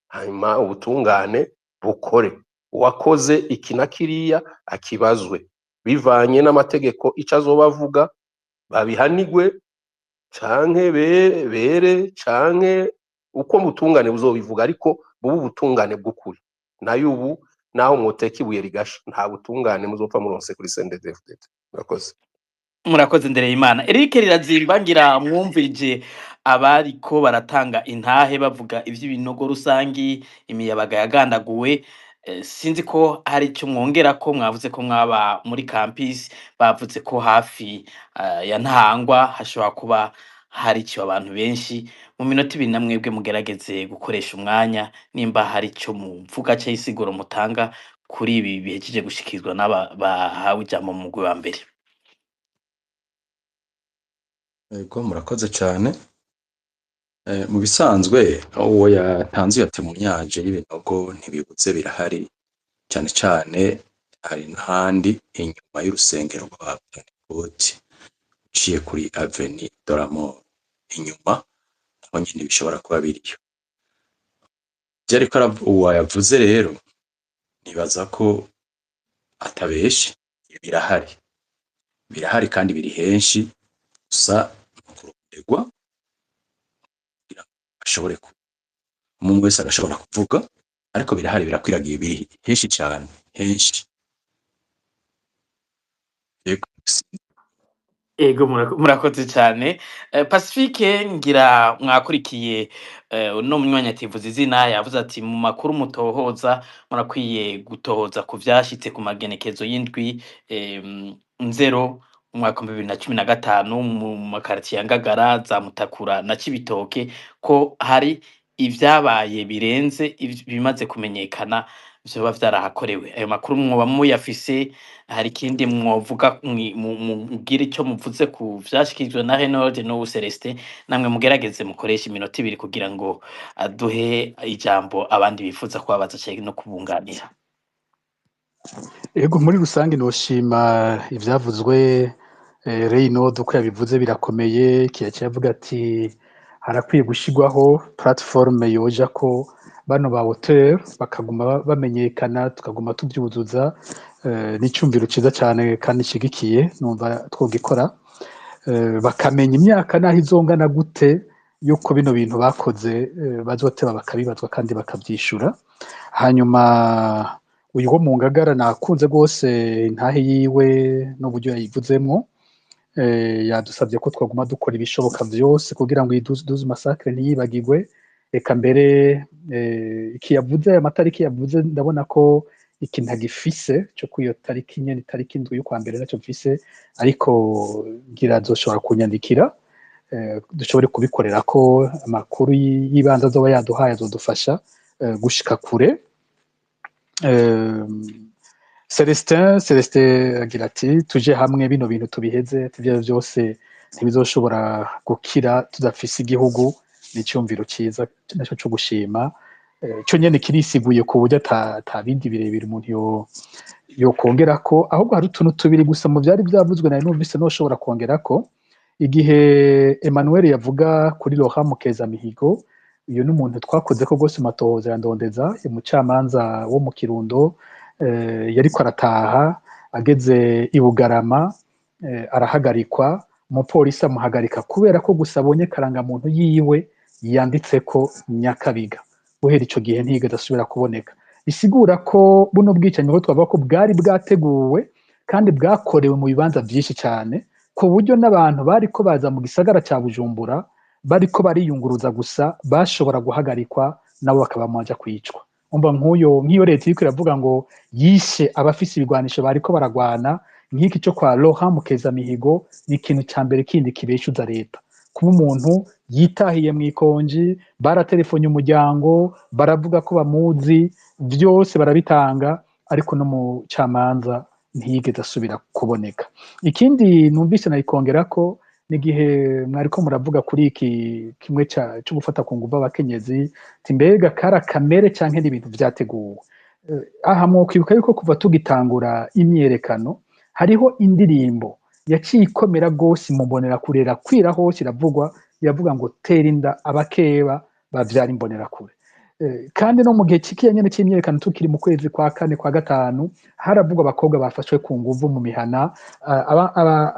Speaker 7: hanyuma ubutungane bukore, uwakoze iki na kiriya akibazwe bivanye n'amategeko ico azoba avuga, babihanigwe canke bere canke uko ubutungane buzobivuga, ariko bubu ubutungane bw'ukuri. Nayo ubu naho mwoteka ibuye rigasha nta butungane muzopfa muronse kuri CNDD-FDD. Murakoze.
Speaker 2: Murakoze Ndereyimana. Eric Rirazimba ngira mwumvirije abariko baratanga intahe bavuga ivy'ibinogo rusangi, imiyabaga yagandaguwe. Sinzi ko hari icyo mwongera ko mwavuze ko mwaba muri campus, bavuze ko hafi ya Ntahangwa hashobora kuba hari icyo abantu benshi. Mu minota 2 namwebwe mugerageze gukoresha umwanya, nimba hari icyo muvuga cyo isiguro mutanga kuri ibi bihejeje gushikizwa n'aba bahawe ijambo mu mugwi wa mbere.
Speaker 8: Ego murakoze cyane. Mu bisanzwe uwo yatanze yate mu myaje y'ibinogo ntibibuze birahari, cyane cyane hari n'ahandi inyuma y'urusengero rwa Pentecote uciye kuri Avenue de la Mort, inyuma aho nyine bishobora kuba biriyo. Byariko uwo yavuze rero nibaza ko atabeshe, birahari kandi biri henshi, gusa kuronderwa ashobore umuntu wese agashobora kuvuga, ariko birahari, birakwiragiye, biri henshi cyane, henshi.
Speaker 2: Ego murakoze cyane. Pacifique ngira mwakurikiye no munywanya tivuze izina yavuze ati mu makuru mutohoza murakwiye gutohoza ku vyashitse ku magenekezo y'indwi 0 umwaka 2015 mu makarti ya Ngagara za Mutakura na Cibitoke, ko hari ivyabaye birenze bimaze kumenyekana vyoba vyarahakorewe. Ayo makuru mwoba muyafise? Hari ikindi mwovuga mugire icyo muvuze ku vyashikijwe na Reynold no Celestin? Namwe mugerageze mukoresha iminota 2 kugira ngo aduhe ijambo abandi bifuza kubabaza cyane no kubunganira.
Speaker 9: Ego muri rusange noshima ivyavuzwe. Reynold uko yabivuze birakomeye, kiyaca yavuga ati harakwiye gushigwaho platforme yoja ko bano ba auteur bakaguma bamenyekana, tukaguma tubyuzuza. N'icyumviro ciza cyane kandi shigikiye, numva twogikora, bakamenya imyaka naho izongana gute yuko bino bintu bakoze bazoteba bakabibazwa kandi bakabyishura. Hanyuma uyu wo mu Ngagara nakunze rwose intahe yiwe n'uburyo yayivuzemwo. Yadusabye ko twaguma dukora ibishoboka byose kugira ngo iduze massacre ntiyibagirwe. Eka mbere iki yavuze, amatariki yavuze ndabona ko iki ntagifise cyo kuyo tariki nyene, tariki ndwi yo kwa mbere nacyo mfise, ariko ngira azoshobora kunyandikira dushobore kubikorera ko amakuru y'ibanza azoba yaduhaye azodufasha gushika kure. Celestin agira ati tuje hamwe bino bintu tubiheze, ivyo byose ntibizoshobora gukira tudafise igihugu. N'icyumviro cyiza naco cyo gushima, cyo nyene kirisiguye ku buryo atabindi birebire umuntu yo kongera ko, ahubwo hari utuntu tubiri gusa mu byari byavuzwe na numvise noshobora kongera ko. Igihe Emmanuel yavuga kuri Laurent Mukezamihigo, iyo n'umuntu twakoze ko gose matohoza ya Ndondeza, umucamanza wo mu Kirundo, yariko arataha ageze i Bugarama, arahagarikwa, umupolisi amuhagarika kubera ko gusa abonye karangamuntu yiwe yanditse ko Nyakabiga. guhera ico gihe ntiyigeze asubira kuboneka bisigura ko buno bwicanyi ko twavuga ko bwari bwateguwe kandi bwakorewe mu bibanza byinshi cyane ku buryo n'abantu bariko baza mu gisagara ca Bujumbura bariko bariyunguruza gusa bashobora guhagarikwa nabo bakaba baja kwicwa umva nk'iyo leta iriko iravuga ngo yishe abafise ibigwanisho bariko baragwana nk'iki cyo kwa Laurent Mukezamihigo ni ikintu ca mbere kindi kibeshuza leta kuba umuntu yitahiye mu ikonji baratelefone umuryango baravuga ko bamuzi byose barabitanga ariko no mu camanza ntiyigeze asubira kuboneka ikindi numvise nayikongera ko n'igihe mwariko muravuga kuri iki kimwe cyo gufata ku nguvu abakenyezi timbega kara kamere canke n'ibintu vyateguwe aha mukwibuka yuko kuva tugitangura imyerekano hariho indirimbo yaciye ikomera gose mu mbonera kurera kwira hose iravugwa yavuga ngo tera inda abakeba bavyara imbonera kure kandi no mu gihe cikiye nyene c'imyerekano tukiri mu kwezi kwa kane kwa gatanu haravugwa abakobwa bafashwe ku nguvu mu mihana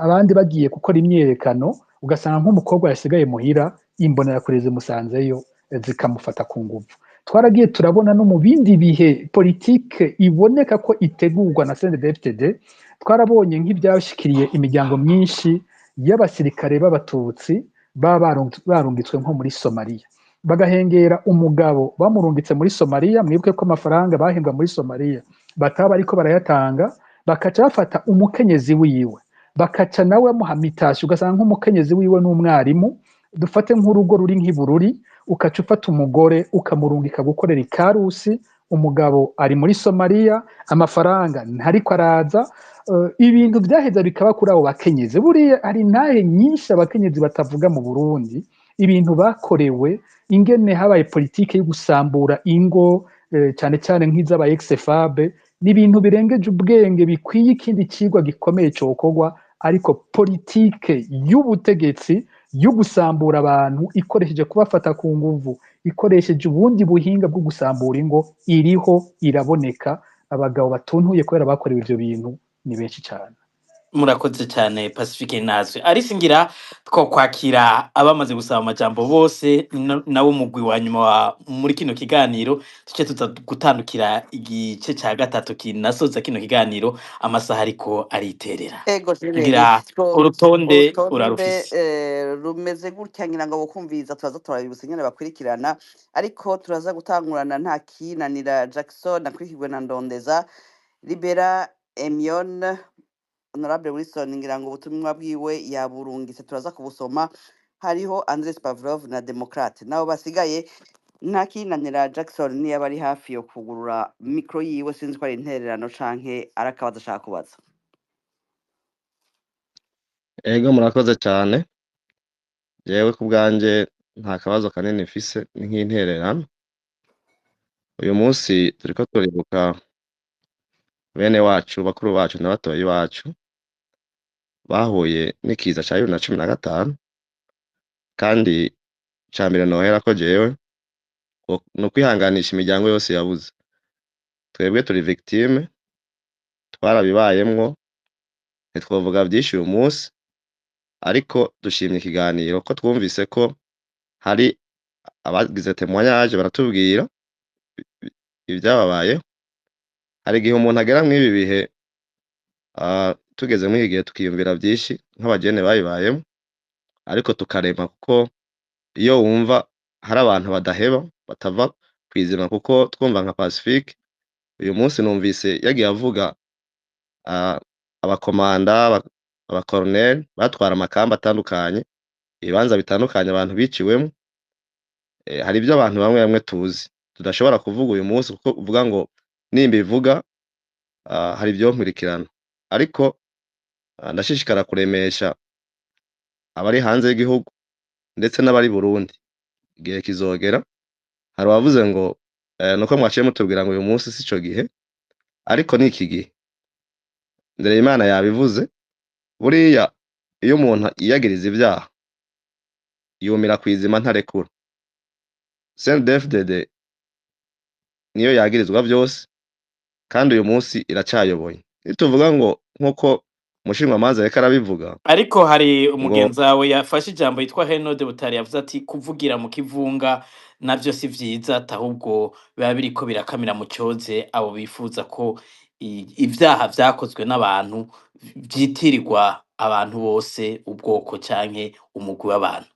Speaker 9: abandi bagiye gukora imyerekano ugasanga nk'umukobwa yasigaye muhira imbonera kure zimusanzeyo zikamufata ku nguvu twaragiye turabona no mu bindi bihe politike iboneka ko itegurwa na CNDD-FDD twarabonye nk'ibyashikiriye imiryango myinshi y'abasirikare b'abatutsi baba barungitswe nko muri Somalia bagahengera umugabo bamurungitse muri Somalia mwibuke ko amafaranga bahembwa muri Somalia bataba ariko barayatanga bakaca bafata umukenyezi wiwe bakaca nawe amuhamitashi ugasanga nk'umukenyezi wiwe n'umwarimu dufate nk'urugo ruri nk'ibururi ukaca ufata umugore ukamurungika gukorera ikarusi umugabo ari muri Somalia amafaranga ntariko araza ibintu byaheza bikaba kuri abo bakenyezi buriya hari nahe nyinshi abakenyezi batavuga mu Burundi ibintu bakorewe ingene habaye politike yo gusambura ingo cyane cyane nk'izaba ex-FAB n'ibintu birengeje ubwenge bikwiye ikindi cigwa gikomeye cokorwa ariko politike y'ubutegetsi yo gusambura abantu ikoresheje kubafata ku nguvu ikoresheje ubundi buhinga bwo gusambura ingo iriho iraboneka abagabo batuntuye kubera bakorewe ivyo bintu ni benshi cyane
Speaker 2: murakoze cyane Pacifique nazwe ariko ngira two kwakira abamaze gusaba amajambo bose nawo mugwi wa nyuma muri kino kiganiro tuce tuza gutandukira igice ca gatatu kinasoza kino kiganiro amasaha ariko ariterera
Speaker 1: ego
Speaker 2: ngira urutonde urarufise
Speaker 1: rumeze gutya ngira ngo bukumviza turaza turabibutsa nyene bakurikirana ariko turaza gutangurana nta kinanira Jackson akurikirwe na Ndondeza Libera Emion Honorable Wilson ngira ngo ubutumwa bwiwe yaburungitse turaza kubusoma hariho Andres Pavlov na Democrate nabo basigaye nta kinanira Jackson niyo bari hafi yo kugurura mikro yiwe sinzi ko ari intererano canke arakabaza ashaka kubaza
Speaker 10: Ego murakoze cyane jewe ku bwanje nta kabazo kanini mfise ni nk'intererano uyu munsi turiko turibuka bene wacu bakuru bacu n'abatoyi bacu bahuye n'ikiza ca 2015 kandi ca mbere nohera ko jewe no kwihanganisha imiryango yose yabuze twebwe turi victime twarabibayemwo ntitwovuga vyinshi uyu munsi ariko dushimye ikiganiro ko twumvise ko hari abagize témoignage baratubwira ibyababaye hari igihe umuntu agera mw'ibi bihe tugeze mw'iyi gihe tukiyumvira byinshi nk'abagene bayibayemo ariko tukarema kuko iyo wumva hari abantu badaheba batava kwizima kuko twumva nka Pacifique uyu munsi numvise yagiye avuga abakomanda abakoronel batwara amakamba atandukanye ibibanza bitandukanye abantu biciwemo hari ibyo abantu bamwe bamwe tuzi tudashobora kuvuga uyu munsi kuko uvuga ngo nimba ivuga hari ibyo nkurikirana ariko ndashishikara kuremesha abari hanze y'igihugu ndetse n'abari Burundi igihe kizogera hari abavuze ngo nuko mwaciye mutubwira ngo uyu munsi sico gihe ariko ni iki gihe ndere Imana yabivuze buriya iyo umuntu yiyagiriza ibyaha yumira kwizima ntarekura CNDD-FDD niyo yagirizwa byose kandi uyu munsi iracayoboye nituvuga ngo nkuko umushingamanza yariko arabivuga
Speaker 2: ariko hari
Speaker 10: ngo
Speaker 2: umugenzi wawe yafashe ijambo yitwa Henode Butari yavuze ati kuvugira mu kivunga navyo si vyiza ahubwo biba biriko birakamira mu cyoze abo bifuza ko ivyaha vyakozwe n'abantu vyitirirwa abantu bose ubwoko canke umugwi w'abantu.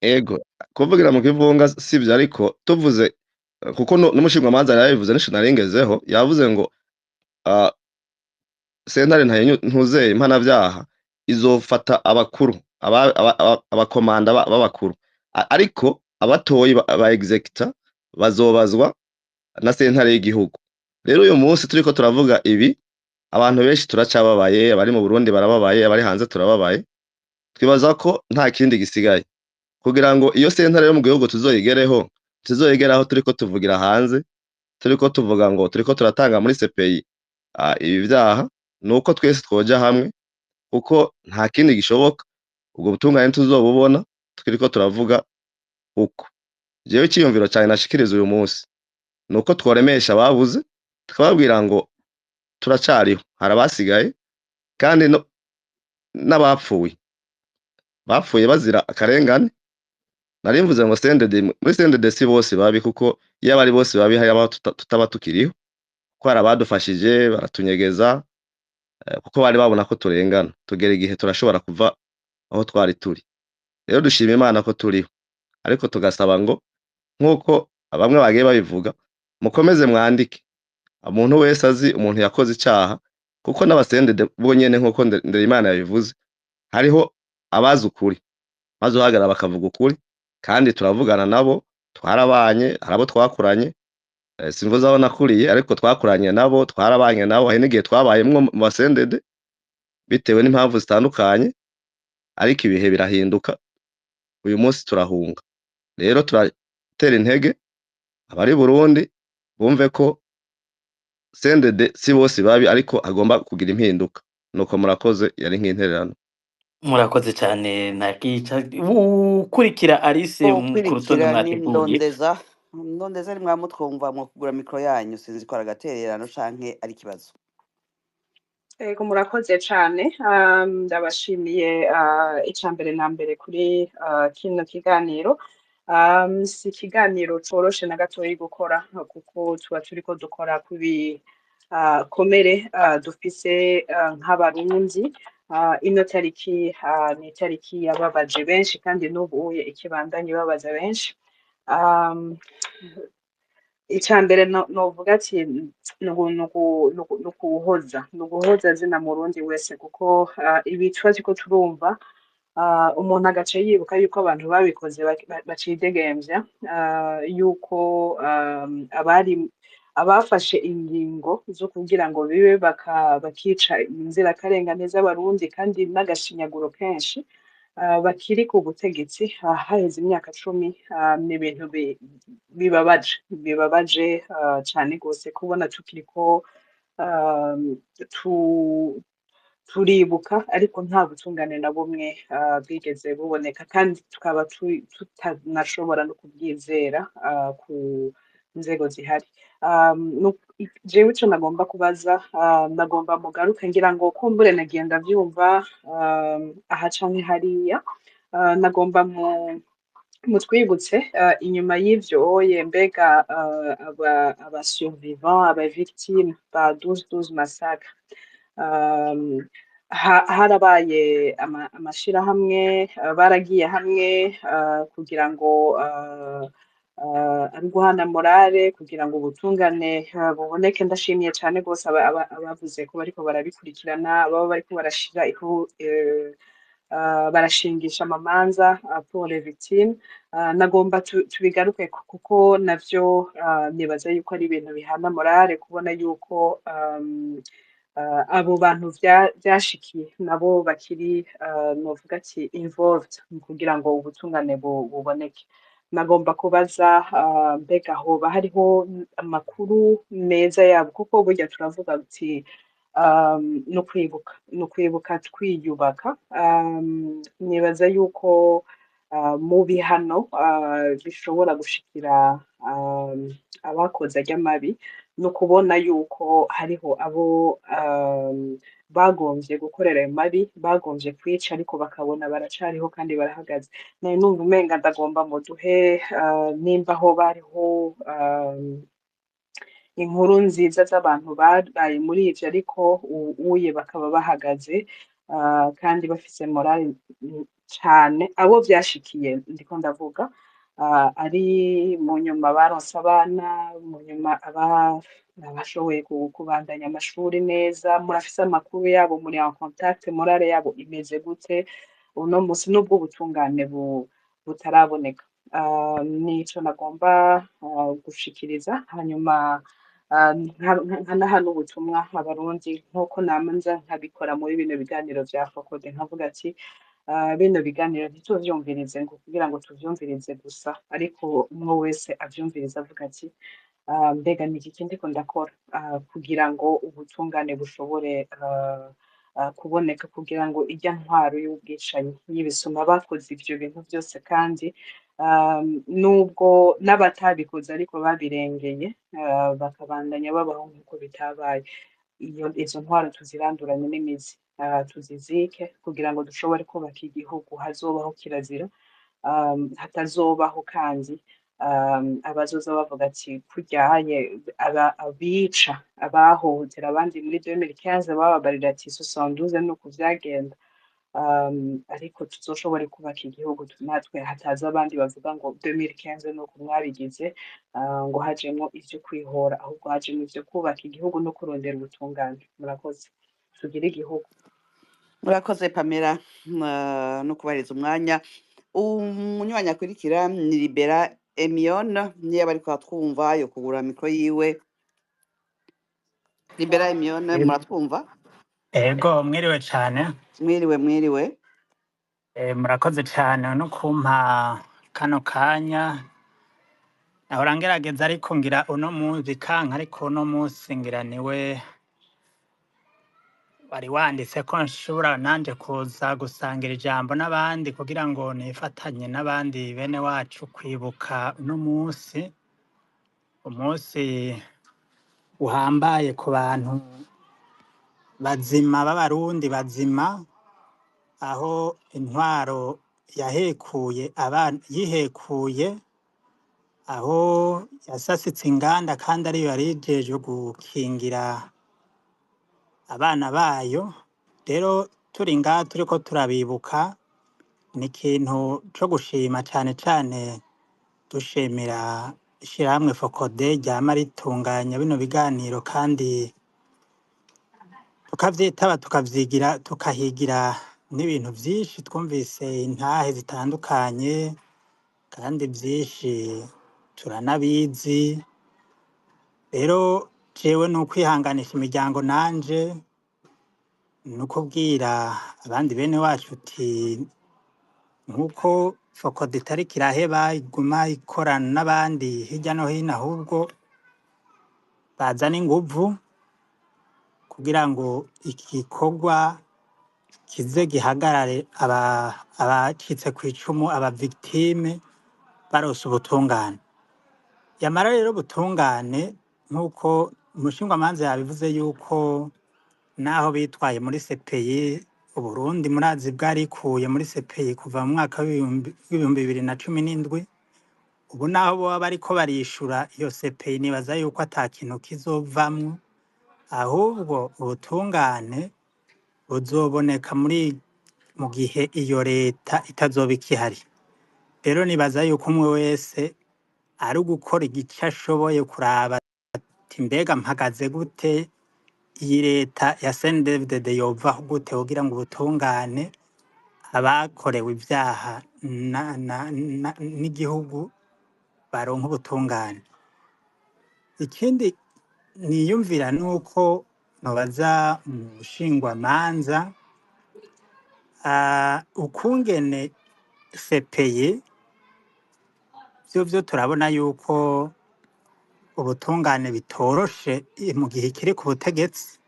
Speaker 10: ego kuvugira mu kivunga sivyo, ariko tuvuze kuko n'umushingamanza yarabivuze nico narengezeho, yavuze ngo sentare ntuzeye impanavyaha izofata abakuru abakomanda b'abakuru, ariko abatoyi ba executor bazobazwa na sentare y'igihugu. Rero uyu munsi turiko turavuga ibi, abantu benshi turacababaye, abari mu Burundi barababaye, abari hanze turababaye, twibaza ko nta kindi gisigaye kugira ngo iyo sentare yo mu gihugu tuzoyigeraho turiko tuvugira hanze, turiko tuvuga ngo turiko turatanga muri CPI ibi vyaha, nuko twese twoja hamwe kuko nta kindi gishoboka, ubwo butungane tuzobubona turiko turavuga uko. Jewe iciyumviro cane nashikiriza uyu munsi nuko tworemesha ababuze, tukababwira ngo turacariho, hari abasigaye kandi n'abapfuye bapfuye bazira akarengane. Nari mvuze ngo muri CNDD si bose babi, kuko iyo abari bose babi hari abaho tutaba tukiriho, kuko hari abadufashije baratunyegeza, kuko bari babona ko turengana, tugera igihe turashobora kuva aho twari turi. Rero dushima Imana ko turiho, ariko tugasaba ngo nk'uko bamwe bagiye babivuga, mukomeze mwandike umuntu wese azi umuntu yakoze icaha, kuko n'abasendede bo nyene nk'uko Ndereimana yabivuze, hariho abazi ukuri bazohagarara bakavuga ukuri, kandi turavugana nabo, twarabanye, hari abo twakuranye, simvuze aho nakuriye ariko twakuranye nabo, twarabanye nabo, hari n'igihe twabayemwo mu basendede bitewe n'impamvu zitandukanye, ariko ibihe birahinduka, uyu munsi turahunga. Rero turatera intege abari Burundi bumve ko CNDD si bose babi, ariko agomba kugira impinduka. Nuko murakoze, yari nk'intererano.
Speaker 2: Murakoze cyane nakica ukurikira Alice ku rutonde
Speaker 1: ukurikira ni
Speaker 2: mwateguye.
Speaker 1: ndondeza ari mwamutwumva mu kugura mikro yanyu, sinzi ko aragatererano canke ari kibazo.
Speaker 11: Ego murakoze cane, ndabashimiye icambere na mbere kuri kino kiganiro. Si ikiganiro coroshe na gatoyi gukora, kuko tuba turiko dukora kubi komere dufise nk'abarundi. Ino tariki ni itariki yababaje benshi, kandi n'ubu ikibandanya ibabaza benshi. Icambere novuga ati nuguhoza zina Murundi wese, kuko ibi tuba turiko turumva, umuntu agaca yibuka yuko abantu babikoze bacidegemvya, yuko abafashe ingingo zo kugira ngo bibe bakica inzirakarengane z'abarundi, kandi n'agashinyaguro kenshi, bakiri ku butegetsi haheze imyaka 10. Ni ibintu bibabaje cane gose kubona tukiriko turibuka, ariko nta butungane na bumwe bwigeze buboneka, kandi tukaba tutanashobora no kubwizera ku nzego zihari. Jewe ico nagomba kubaza, nagomba mugaruke, ngira ngo kumbure nagenda vyumva aha canke hariya, nagomba mutwibutse inyuma y'ivyo mbega aba survivants, aba victimes ba 12/12 massacre, harabaye amashirahamwe, baragiye hamwe kugira ngo ari guhana morale, kugira ngo ubutungane buboneke. Ndashimiye cane gose abavuze ko bariko barabikurikirana, baba bariko barashingisha amamanza pour les victimes. Nagomba tubigaruke kuko navyo nibaza yuko ari ibintu bihana morale, kubona yuko abo bantu vyashikiye nabo bakiri novuga ati involved kugira ngo ubutungane buboneke. Nagomba kubaza mbega hoba hariho amakuru meza yabo, kuko burya turavuga ati no kwibuka twiyubaka. Nibaza yuko mu bihano bishobora gushikira abakoze ajya mabi, ni ukubona yuko hariho abo bagomvye gukorera ayo mabi bagomvye kwica ariko bakabona baracariho kandi barahagaze nayo numva umenga ndagomba mu duhe nimba ho bariho inkuru nziza z'abantu babaye muri ivyo ariko uye bakaba bahagaze kandi bafise morale cane abo vyashikiye ndiko ndavuga ari mu nyuma baronse abana mu nyuma abashoboye kubandanya amashuri neza murafise amakuru yabo muri en contact morale yabo imeze gute uno musi n'ubwo ubutungane butaraboneka nico nagomba gushikiriza hanyuma nkanaha n'ubutumwa abarundi nk'uko namanza nkabikora muri bino biganiro vya fokode nkavuga ati bino biganiro ntituvyumvirize ngo kugira ngo tuvyumvirize gusa ariko umwe wese avyumvirize avuga ati mbega ni iki ndiko ndakora kugira ngo ubutungane bushobore kuboneka kugira ngo irya ntwaro y'ubwicanyi y'ibisuma bakoze ivyo bintu byose kandi nubwo n'abatabikoze ariko babirengeye bakabandanya babaho nk'uko bitabaye izo ntwaro tuziranduranye n'imizi tuzizike kugira ngo dushobore kubaka igihugu hazobaho kirazira hatazobaho kandi abazoza bavuga ati kuryaye abica abahohotera abandi muri 2015 bababarira ati 72 nuko vyagenda ariko tuzoshobore kubaka igihugu natwe hataza abandi bavuga ngo 2015 nuko mwabigize ngo hajemo ivyo kwihora ahubwo hajemo ivyo kubaka igihugu no kurondera ubutungane murakoze tugire igihugu
Speaker 1: murakoze Pamela no kubahiriza umwanya umunywanyi akurikira ni Libera Emion niyo bariko atwumva yo kugura mikro yiwe Libera Emion muratwumva
Speaker 12: Ego mwiriwe cane
Speaker 1: mwiriwe
Speaker 12: murakoze cane no kumpa kano kanya ahora ngerageza ariko ngira uno munsi kanka ariko uno munsi ngira niwe wari wanditse ko nshobora nanje kuza gusangira ijambo n'abandi kugira ngo nifatanye n'abandi bene wacu kwibuka uno munsi umunsi uhambaye ku bantu bazima b'abarundi bazima aho intwaro yihekuye aho yasasitse inganda kandi ariyo yari ijejwe gukingira abana bayo rero turi ngaha turiko turabibuka ni ikintu co gushima cane cane dushimira ishirahamwe fokode ryama ritunganya bino biganiro kandi tukavyitaba tukahigira n'ibintu vyinshi twumvise intahe zitandukanye kandi vyinshi turanabizi rero jewe ni ukwihanganisha imiryango nanje ni ukubwira abandi bene wacu uti nk'uko fokode itariko iraheba iguma ikorana n'abandi hirya no hino ahubwo bazana inguvu kugira ngo igikorwa kize gihagarare abacitse kw'icumu aba victime barose ubutungane yamara rero ubutungane nk'uko umushingamanza yabivuze yuko naho bitwaye muri CPI Uburundi murazi bwarikuye muri CPI kuva mu mwaka w'ibihumbi 2017 ubu naho boba bariko barishura iyo CPI nibaza yuko ata kintu kizovamwo ahubwo ubutungane buzoboneka mu gihe iyo leta itazoba ikihari rero nibaza yuko umwe wese ari gukora igice ashoboye kuraba ati mbega mpagaze gute iyi leta ya CNDD-FDD yovaho gute kugira ngo ubutungane abakorewe ivyaha n'igihugu baronka ubutungane ikindi niyumvira nuko nobaza umushingwamanza ukungene CPI vyo turabona yuko ubutungane bitoroshe mu gihe kiri ku butegetsi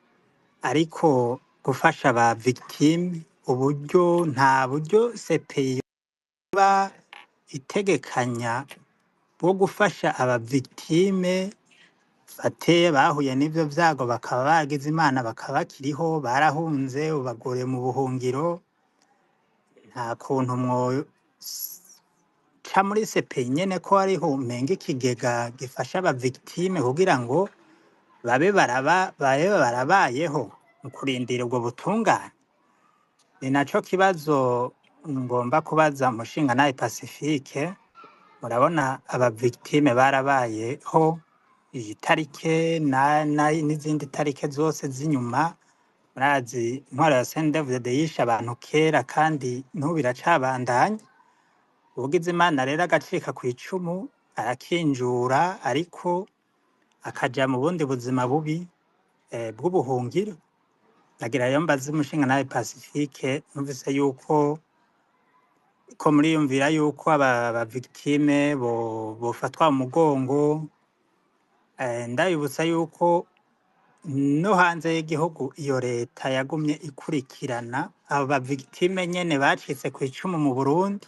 Speaker 12: ariko gufasha aba victime nta buryo CPI ba itegekanya bwo gufasha aba victime dufate bahuye n'ivyo vyago bakaba bagize Imana bakaba bakiriho barahunze ubagore mu buhungiro nta kuntu ca muri CPI nyene ko hariho umenga ikigega gifasha aba victime kugira ngo babe barabayeho mu kurindira ubwo butungane. Ni naco kibazo ngomba kubaza umushingantahe Pacifique. Murabona aba victime barabayeho iyi tarike n'izindi tarike zose z'inyuma. Murazi intwaro ya CNDD-FDD yishe abantu kera kandi n'ubu biracabandanya. Uwugize Imana rero agacika kw'icumu arakinjura ariko akaja mu bundi buzima bubi bw'ubuhungiro. Nagira rero mbaze umushingantahe Pacifique, numvise yuko ko muriyumvira yuko aba victime bofatwa mu mugongo. Ndabibutsa yuko no hanze y'igihugu iyo leta yagumye ikurikirana abo ba victime nyene bacitse kw'icumu mu Burundi,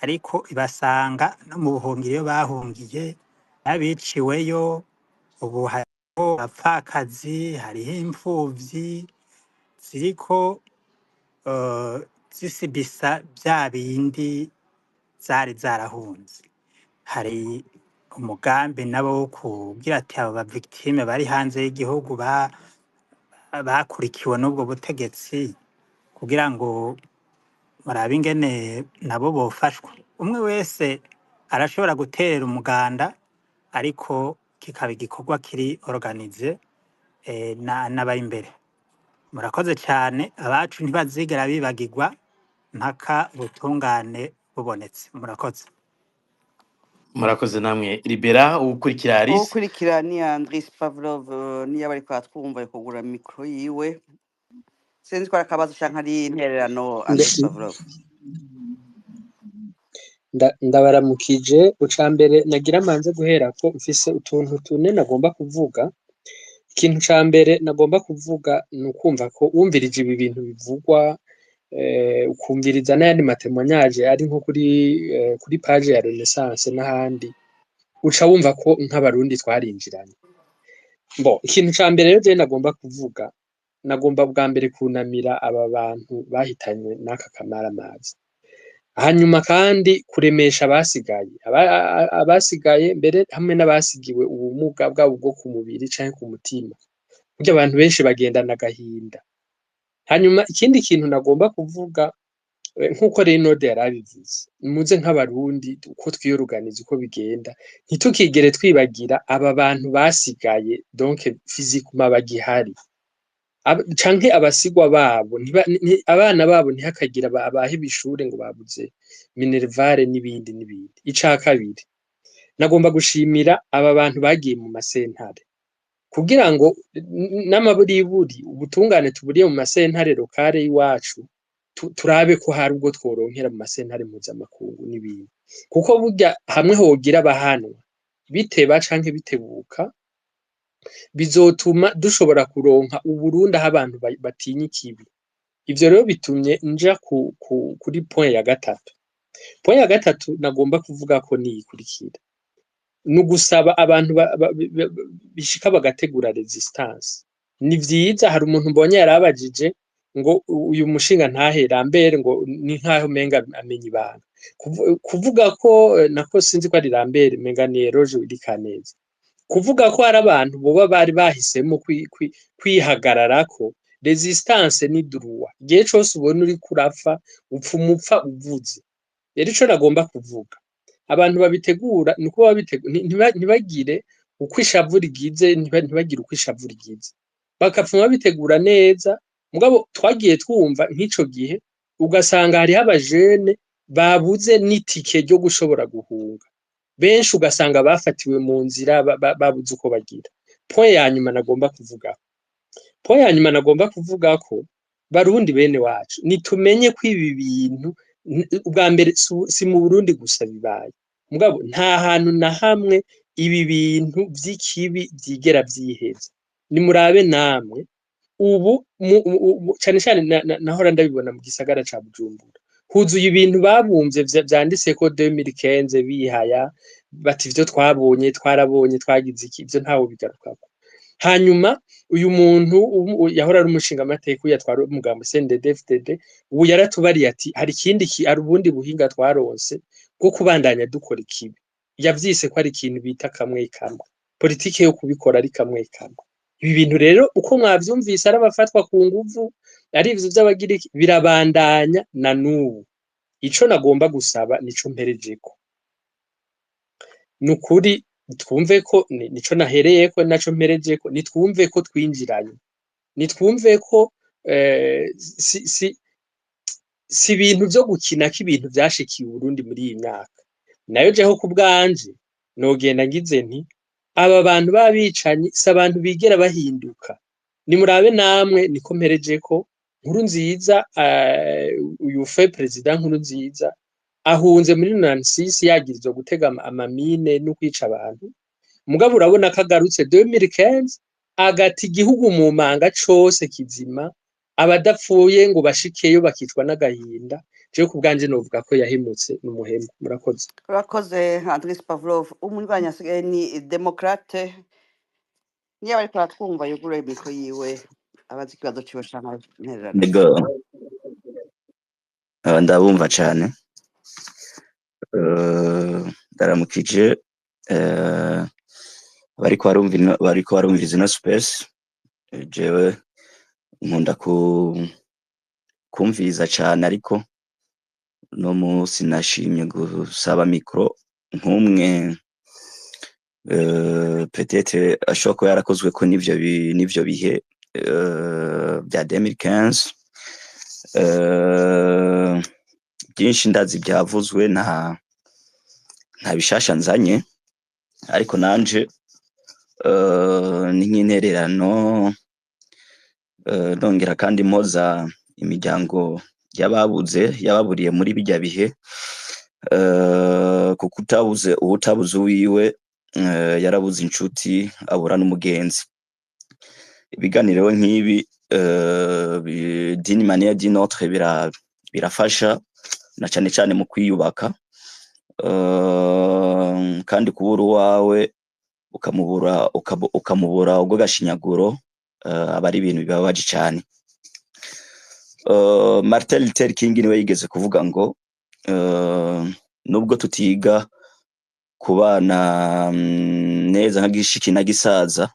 Speaker 12: ariko ibasanga no mu buhungiro iyo bahungiye n'abiciweyo. Ubu hariho abapfakazi, hariho impfuvyi ziriko zisibisa vya bindi zari zarahunze. Hari umugambi nabo wo kugira ati abo ba victime bari hanze y'igihugu bakurikiwe n'ubwo butegetsi kugira ngo barabe ingene nabo bofashwa. Umwe wese arashobora guterera umuganda ariko kikaba igikorwa kiri organize n'abari imbere. Murakoze cane, abacu ntibazigera bibagirwa mpaka ubutungane bubonetse. Murakoze.
Speaker 2: Murakoze namwe. Libera uwukurikira Alice.
Speaker 1: uwukurikira ni Andris Pavlov, niyo bariko baratwumva yo kugura mikro yiwe. Sinzi ko ari akabazo canke ari intererano. Andris Pavlov.
Speaker 13: Ndabaramukije. Uca mbere nagira manze guhera ko mfise utuntu tune nagomba kuvuga. Ikintu ca mbere nagomba kuvuga ni ukumva ko wumvirije ibi bintu bivugwa, ukumviriza n'ayandi matemoignage ari nko kuri page ya Renaissance n'ahandi, uca wumva ko nk'abarundi twarinjiranye. Ikintu ca mbere rero je nagomba kuvuga, nagomba bwa mbere kunamira aba bantu bahitanywe n'aka kamaramazi. Hanyuma kandi kuremesha abasigaye mbere hamwe n'abasigiwe ubumuga bwabo bwo ku mubiri canke ku mutima. Burya abantu benshi bagendana agahinda. Hanyuma ikindi kintu nagomba kuvuga, nk'uko Reynode yarabivuze, muze nk'abarundi uko twiyoruganiza uko bigenda, ntitukigere twibagira aba bantu basigaye donc physiquement bagihari, canke abasigwa babo, abana babo ntihakagira abahe ibishure ngo babuze minervare n'ibindi n'ibindi. Ica kabiri nagomba gushimira aba bantu bagiye mu masentare kugira ngo n'amaburiburi ubutungane tuburiye mu masentare lokale y'iwacu turabe ko hari ubwo tworonkera mu masentare mpuzamakungu n'ibindi, kuko burya hamwe hogira abahanwa biteba canke bitebuka bizotuma dushobora kuronka Uburundi aho abantu batinya ikibi. Ivyo rero bitumye nja kuri point ya gatatu. Point ya gatatu nagomba kuvuga ko niyikurikira, ni ugusaba abantu bishika bagategura resistance. Ni vyiza, hari umuntu mbonye yarabajije ngo uyu mushinga ntahe Lambert ngo ni nkaho menga amenya ibanga. Kuvuga ko nako sinzi ko ari Lambert menga ni Eroge Wirikaneza. Kuvuga ko hari abantu boba bari bahisemo kwihagararako, resistance ni droit. Igihe cose ubona uri kurapfa upfa uvuze. Rero ico nagomba kuvuga, abantu babitegura nuko ntibagire uko ishavu rigize, ntibagire uko ishavu rigize, bakapfuma babitegura neza. Mugabo twagiye twumva nk'ico gihe ugasanga hariho abajene babuze n'itike ryo gushobora guhunga, benshi ugasanga bafatiwe mu nzira babuze uko bagira. Point ya nyuma nagomba kuvuga ko Barundi bene wacu nitumenye ko ibi bintu ubwa mbere si mu Burundi gusa bibaye, mugabo nta hantu na hamwe ibi bintu vy'ikibi vyigera vyiheza. Nimurabe namwe ubu cane cane nahora ndabibona mu gisagara ca Bujumbura, huzuye ibintu babumvye vyanditse ko 2015 bihaya bati ivyo twarabonye twagize iki ivyo ntawe bigarukako hanyuma uyu muntu yahora ari umushinga amateka yatwara umugambo CNDD-FDD ubu yaratubariye ati hari hari ubundi buhinga twaronse bwo kubandanya dukora ikibi yavyise ko ari ikintu bita kamwe kamwe politike yo kubikora ari kamwe kamwe ibi bintu rero uko mwavyumvise ari abafatwa ku nguvu ari ivyo vy'abagiriki birabandanya na n'ubu ico nagomba gusaba nico mperejeko nukuri nitwumve ko nico nahereyeko naco mperejeko nitwumve ko twinjiranye nitwumve ko si ibintu vyo gukina k'ibintu vyashikiye Burundi muri iyi myaka nayo jeho ku bwanje nogenda ngize nti aba bantu babicanyi si abantu bigera bahinduka nimurabe namwe niko mperejeko Nkurunziza uyu fe president Nkurunziza ahunze muri 96 yagirizwa gutega amamine no kwica abantu mugabo urabona ko agarutse 2015 agati igihugu mu manga cose kizima abadapfuye ngo bashikeyo bakicwa n'agahinda je ku bwanje novuga ko yahimutse n'umuhemu murakoze
Speaker 1: urakoze Andris Pavlov umurwanya asigaye ni demokrate niyo bariko baratwumva yugure mikro yiwe abazi ikibazo ciwe canke intererano
Speaker 14: Ego, ndabumva cane. Ndaramukije bariko barumviriza ino space. Jewe nkunda kumviriza cane ariko no musi nashimye gusaba mikro nk'umwe peut-être ashobora kuba yarakozweko n'ivyo bihe bya 2015 byinshi ndazi byavuzwe nta bishasha nzanye ariko nanje ni nk'intererano ndongera kandi mpoza imiryango yababuriye muri bijya bihe kuko utabuze uwiwe yarabuze inshuti abura n'umugenzi ibiganiro nk'ibi d'une manière d'une autre birafasha na cane cane mu kwiyubaka kandi kubura uwawe ukamubura ubwo gashinyaguro aba ari ibintu bibabaje cane. Martin Luther King niwe yigeze kuvuga ngo nubwo tutiga kubana neza nk'igishiki na gisaza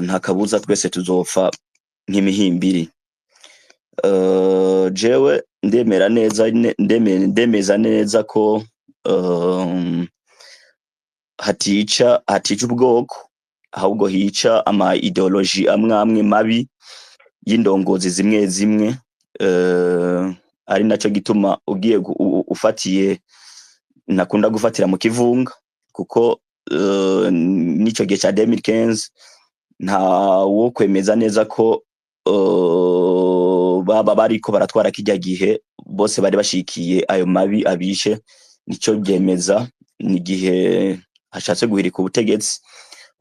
Speaker 14: nta kabuza twese tuzopfa nk'imihimbiri. Jewe ndemeza neza ko hatica ubwoko ahubwo hica ama ideology amwe mabi y'indongozi zimwe ari naco gituma ugiye ufatiye nakunda gufatira mu kivunga kuko nico gihe ca 2015 nta wo kwemeza neza ko baba bariko baratwara kijya gihe bose bari bashikiye ayo mabi abishe nico byemeza ni gihe hashatse guhirika ubutegetsi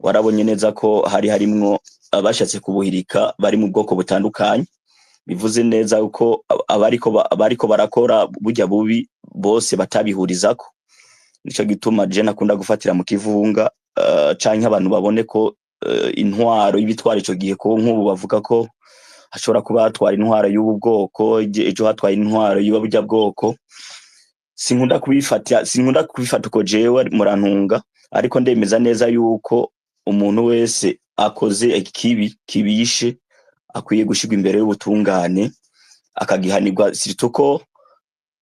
Speaker 14: warabonye neza ko harimwo abashatse kubuhirika bari mu bwoko butandukanye bivuze neza uko abariko barakora burya bubi bose batabihurizako nico gituma je nakunda gufatira mu kivunga canke abantu babone ko intwaro y'ibitwara ico gihe ko nk'ubu bavuga ko hashobora kuba hatwara intwaro y'ubu bwoko ejo hatwaye intwaro y'ubu burya bwoko sinkunda kubifata uko jewe murantunga ariko ndemeza neza yuko umuntu wese akoze ikibi kibishe akwiye gushirwa imbere y'ubutungane akagihanirwa sirito ko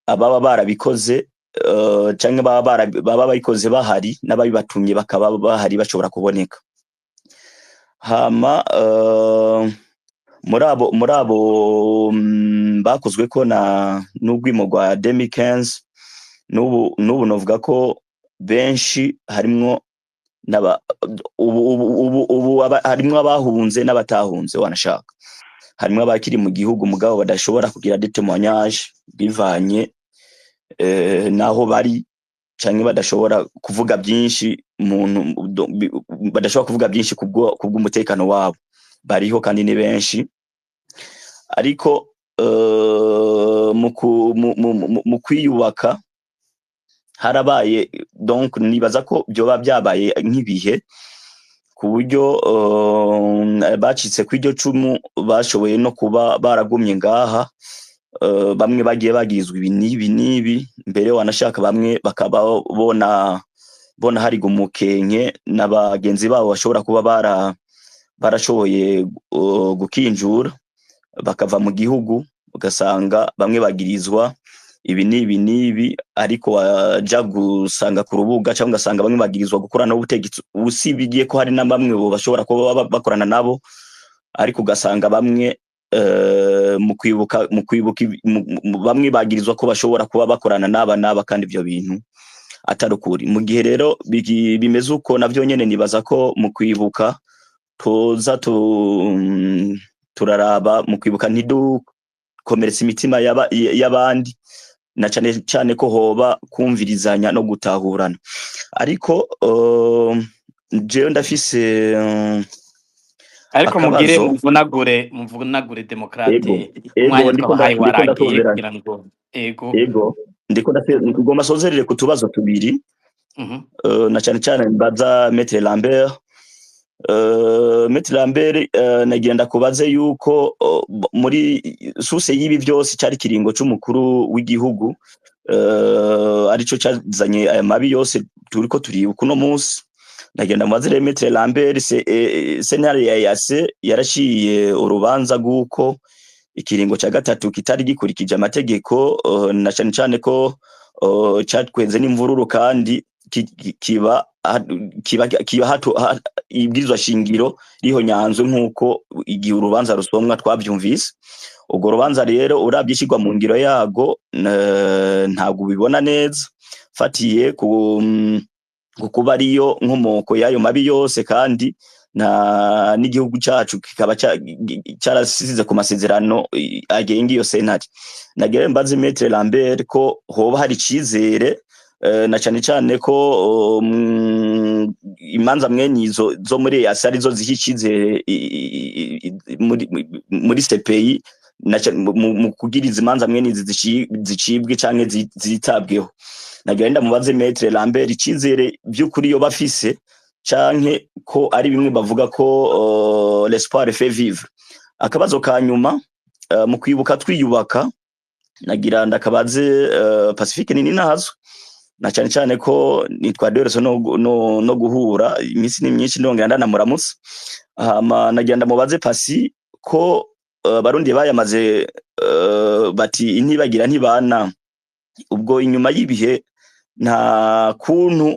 Speaker 14: ababa barabikoze canke baba bayikoze bahari n'ababibatumye bakaba bahari bashobora kuboneka. Hama muri abo bakozwe ko n'urwimo rwa 2015 n'ubu novuga ko benshi harimwo harimwo abahunze n'abatahunze wanashaka harimwo abakiri mu gihugu mugabo badashobora kugira des témoignages bivanye naho bari canke badashobora kuvuga byinshi badashobora kuvuga byinshi kubw'umutekano wabo bariho kandi ni benshi ariko mu kwiyubaka harabaye donc nibaza ko byoba byabaye nk'ibihe ku buryo bacitse kw'iryo cumu bashoboye no kuba baragumye ngaha, bamwe bagiye bagirizwa ibi n'ibi mbere wanashaka bamwe bakaba bona hariga umukenke na bagenzi babo bashobora kuba barashoboye gukinjura bakava mu gihugu, ugasanga bamwe bagirizwa ibi n'ibi ariko waja gusanga ku rubuga cyangwa ugasanga bamwe bagirizwa gukorana n'ubutegetsi, usibigiye ko hari na bamwe bo bashobora kuba bakorana nabo, ariko ugasanga bamwe mu kwibuka bamwe bagirizwa ko bashobora kuba bakorana n'aba kandi ibyo bintu atari ukuri. Mu gihe rero bimeze uko navyo nyene nibaza ko mu kwibuka toza turaraba mu kwibuka ntidukomeretsa imitima y'abandi, na cane cane ko hoba kumvirizanya no gutahurana. Ariko jewe ndafise
Speaker 2: ariko mugire
Speaker 14: akabazo
Speaker 2: muvunagure demokrate umwanya twabahaye waragiye kugira ngo
Speaker 14: ego ngomba sozerere ku tubazo tubiri na cane cane mbaza Maître Lambert. Maître Lambert nagenda kubaze yuko muri suse y'ibi byose cyari kiringo c'umukuru w'igihugu arico cyazanye aya mabi yose turiko turibuka uno munsi. Nagenda mubaze Maître Lambert sentare ya EAC yarashiye urubanza guko ikiringo ca gatatu kitari gikurikije amategeko, na cane cane ko cyatwenze n'imvururu kandi kiba ibwirizwa shingiro riho nyanzwe nk'uko igihe urubanza rusomwa twavyumvise. Ubwo rubanza rero urabyishirwa mu ngiro yago ntabwo ubibona neza fatiye kuba ariyo nkomoko y'ayo mabi yose, kandi n'igihugu cyacu kikaba cyarasize ku masezerano agenga iyo sentare. Nagere mbaze Maître Lambert ko hoba hari icizere na cane cane ko imanza mwenyizo zo muri EAC arizo ziha icizere muri CPI mu kugiriza imanza mwenizi zicibwe canke zitabweho. Nagenda mubaze Maître Lambert icizere by'ukuri yo bafise canke ko ari bimwe bavuga ko l'espoir fait vivre. Akabazo ka nyuma mu kwibuka twiyubaka, nagira ndakabaze Pacifique nini nazo, na cane cane ko nitwa Dereso no guhura iminsi ni myinshi ndongera ndanamuramutse. Nagenda mubaze Pasi ko barundi bayamaze bati intibagira ntibana, ubwo inyuma y'ibihe nta kuntu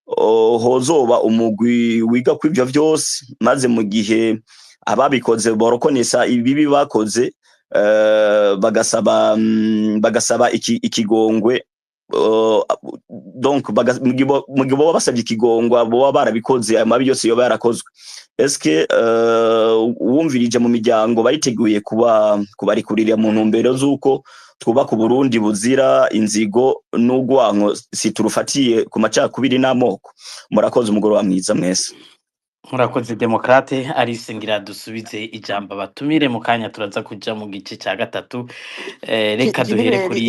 Speaker 14: hozoba umugwi wiga kw'ivyo vyose, maze mu gihe ababikoze borokonesa ibibi bakoze bagasaba ikigongwe, donc mu gihe boba basabye ikigongwa boba barabikoze ayo mabi yose yoba yarakozwe. Eske wumvirije mu miryango bayiteguye kubarikurira mu ntumbero z'uko twubaka Uburundi buzira inzigo n'ugwanko siturufatiye ku macakubiri n'amoko? Murakoze umugoroba mwiza mwese.
Speaker 2: Murakoze Demokrate. Alice ngira dusubize ijambo batumire mu kanya turaza kuja mu gice ca gatatu. Reka duhere kuri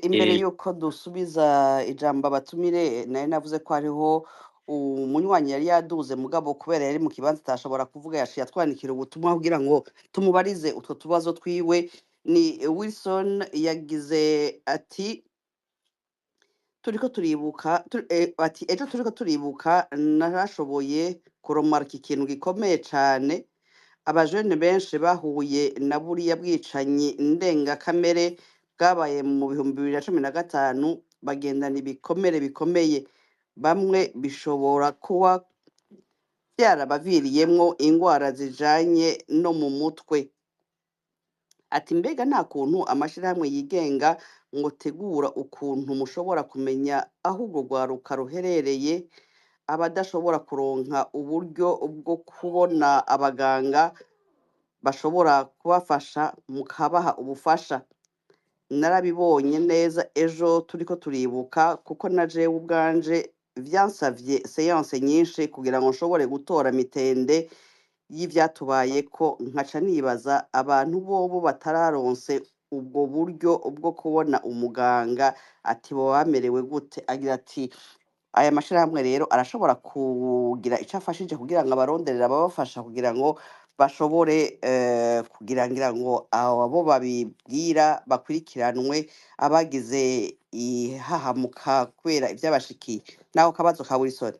Speaker 1: imbere yuko dusubiza ijambo abatumire, naye navuze ko hariho umunywanyi yari yaduze mugabo kubera yari mu kibanza atashobora kuvuga yaciye atwandikira ubutumwa kugira ngo tumubarize utwo tubazo twiwe. Ni Wilson yagize ati turiko turibuka ati ejo turiko turibuka narashoboye kuromarka ikintu gikomeye cane, abajene benshi bahuye na buriya bwicanyi ndengakamere bwabaye mu 2015 bagendana ibikomere bikomeye, bamwe bishobora kuba byarabaviriyemwo ingwara zijanye no mu mutwe. Ati mbega nta kuntu amashirahamwe yigenga ngo tegura ukuntu mushobora kumenya aho urwo rwaruka ruherereye, abadashobora kuronka uburyo bwo kubona abaganga bashobora kubafasha mukabaha ubufasha. Narabibonye neza ejo turiko turibuka, kuko na jewe ubwanje vyansavye seance nyinshi kugira ngo nshobore gutora mitende y'ivyatubayeko, nkaca nibaza abantu bobo batararonse ubwo buryo bwo kubona umuganga ati boba bamerewe gute, agira ati aya mashirahamwe rero arashobora kugira ico afashije kugira ngo abaronderere ababafasha kugira ngo bashobore kugira ngira ngo abo babibwira bakurikiranwe abagize ihahamuka kubera ivyabashikiye. Nako kabazo ka Wilson.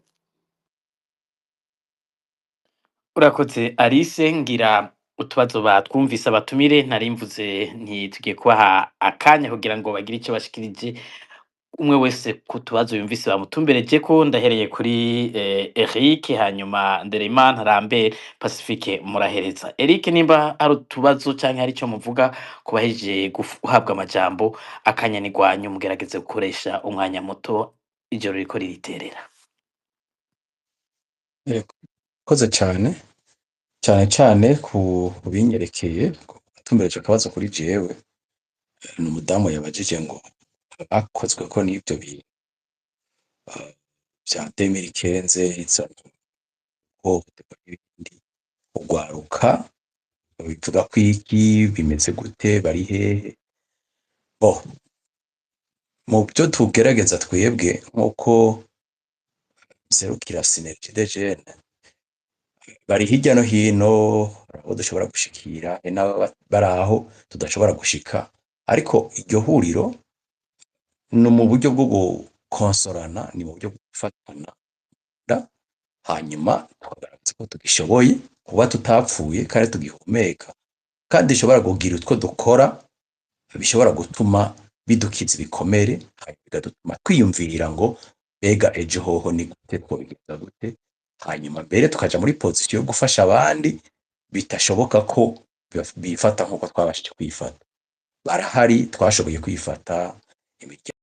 Speaker 2: urakoze Alice, ngira utubazo batwumvise abatumire, nari mvuze ntitugiye kubaha akanya kugira ngo bagire icyo bashikirije umwe wese ku tubazo yumvise bamutumbereje ko. Ndahereye kuri Eric, hanyuma Ndereyimana, Lambert, Pacifique murahereza. Eric, nimba hari utubazo canke hari ico muvuga kubahejeje guhabwa amajambo, akanya ni gwanyu, mugerageze gukoresha umwanya muto, ijoro riko ririterera.
Speaker 8: koze cyane cyane ku binyerekeye tumbereje akabazo kuri jewe. Ni umudamu yabajije ngo bakozwe ko n'ibyo bintu bya 2015 ihohoterwa n'ibindi ugwaruka bivuga ko iki bimeze gute, bari hehe? Bo, mu byo tugerageza twebwe nk'uko serukira Synergie des Jeunes bari hirya no hino, aho dushobora gushikira n'abo bari aho tudashobora gushika, ariko iryo huriro no mu buryo bwo gukonsorana, ni mu buryo bwo gufatana hanyuma tukagaragaza ko tugishoboye kuba tutapfuye kandi tugihumeka, kandi dushobora kugira utwo dukora bishobora gutuma bidukiza ibikomere, hanyuma bigatuma twiyumvirira ngo bega ejo hoho ni gute, twobigenza gute, hanyuma mbere tukaja muri position yo gufasha abandi bitashoboka ko bifata nk'uko twabashije kwifata. Barahari twashoboye kwifata, imiryango